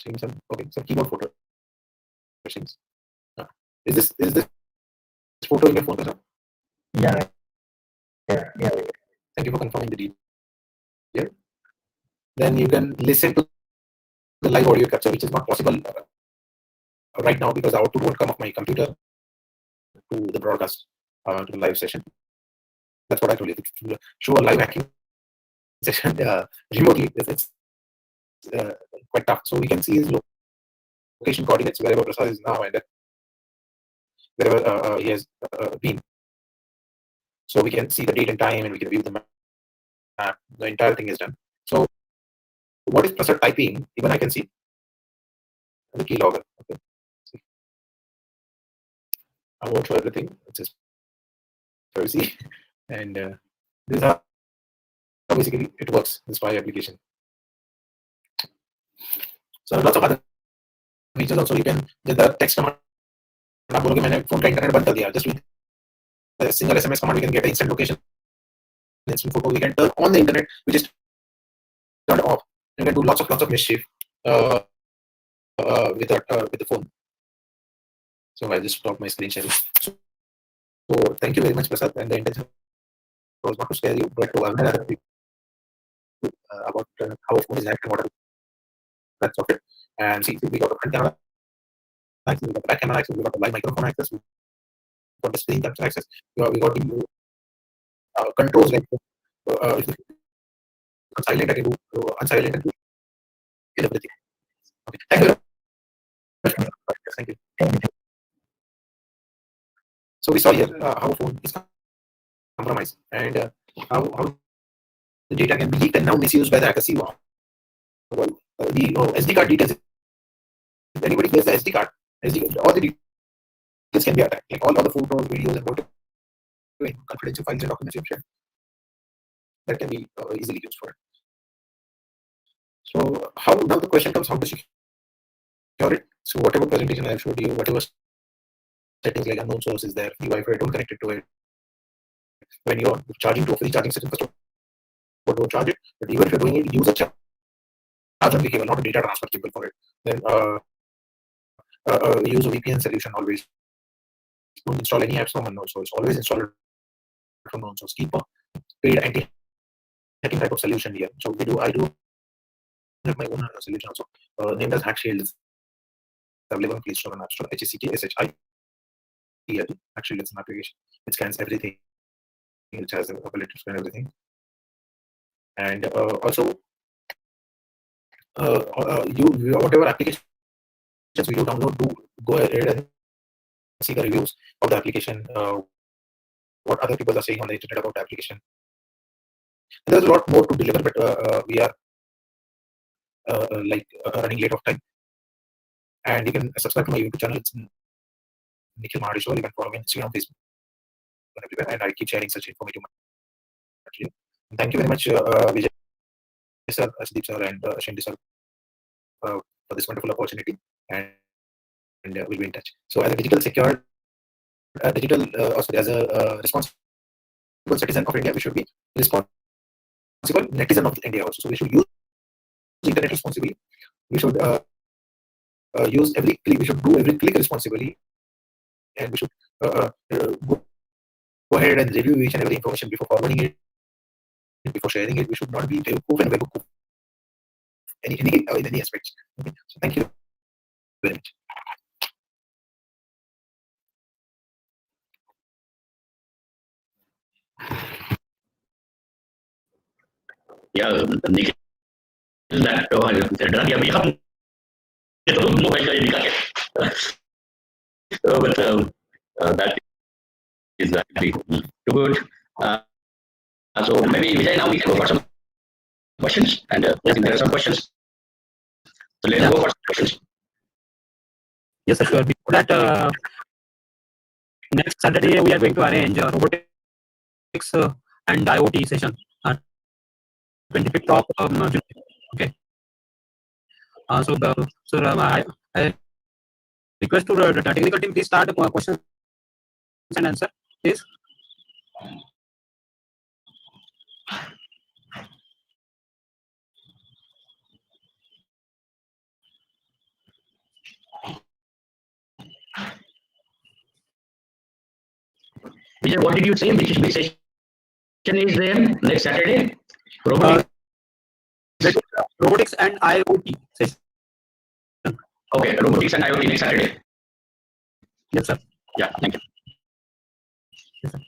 Some keyboard photo. Questions. Is this photo in your phone, Prasad? Yeah. Thank you for confirming the detail. Then you can listen to the live audio capture, which is not possible right now because the output won't come off my computer to the broadcast, to the live session. That's what I told you. To show a live hacking session remotely, it's quite tough. So we can see his location coordinates wherever Prasad is now and wherever he has been. So we can see the date and time and we can view the map. The entire thing is done. So what is Prasad typing? Even I can see the keylogger. Okay. I won't show everything. It's just privacy. And this is how basically it works, the Spy application. So lots of other features also. You can get the text command. आप बोलोगे मैंने phone का internet बंद कर दिया. Just with a single SMS command, we can get an instant location, instant photo. We can turn on the internet, which is turned off. You can do lots of mischief with the phone. So I just stopped my screen sharing. So thank you very much, Prasad. And the intention was not to scare you, but to aware other people about how a phone is hacked and what are the threats of it. And see, we got the front camera access, we got the back camera access, we got the live microphone access, we got the screen capture access, we got the controls like if it's silent, I can do unsilent and do everything. Okay, thank you. Thank you. So we saw here how a phone is compromised and how the data can be leaked and now misused by the hackers. See, well, the SD card details. If anybody plays the SD card, all the details can be attacked. Like all the photos, videos, and whatever confidential files and documents you've shared, that can be easily used for it. So how now the question comes, how to secure it? So whatever presentation I've showed you, whatever settings like unknown source is there, the Wi-Fi, don't connect it to it. When you're charging to a free charging system, don't charge it. But even if you're doing it, use a charge only cable, not a data transfer cable for it. Then use a VPN solution always. Don't install any apps from unknown source. Always install it from unknown source. Keep a paid anti-hacking type of solution here. So I do have my own solution also. Named as Hack Shield. It's available on Play Store and App Store. HACKSHI. Hack Shield is an application. It scans everything. Which has the ability to scan everything. And also, whatever applications we do download, do go ahead and see the reviews of the application, what other people are saying on the internet about the application. And there's a lot more to deliver, but we are running late of time. And you can subscribe to my YouTube channel. It's Nikhil Mahadeshwar. You can follow me on Instagram, Facebook, and everywhere. And I keep sharing such informative material. Thank you very much, Vijay sir, Asdeep sir, and Shende sir, for this wonderful opportunity. And we'll be in touch. So, as a digital secured, as a responsible citizen of India, we should be responsible netizen of India also. So, we should use internet responsibly. We should use every click. We should do every click responsibly, and we should go ahead and review each and every information before forwarding it, before sharing it. We should not be webhoof and webhoof in any aspects. Okay. So, thank you very much. Yeah, Nikhil, that अभी हम तो mobile का ये निकाल but that is actually too good. So maybe Vijay, now we can go for some questions, and I think there are some questions. So let's go for some questions. Yes, sir, sure. Before that, next Saturday we are going to arrange a robotics and IoT session. 25th of June. Okay. I request to the technical team, please start the questions and answer, please. Vijay, what did you say? Which session is there next Saturday? Robotics and IoT session. Okay, robotics and IoT next Saturday. Yes, sir. Yeah, thank you. Yes, sir.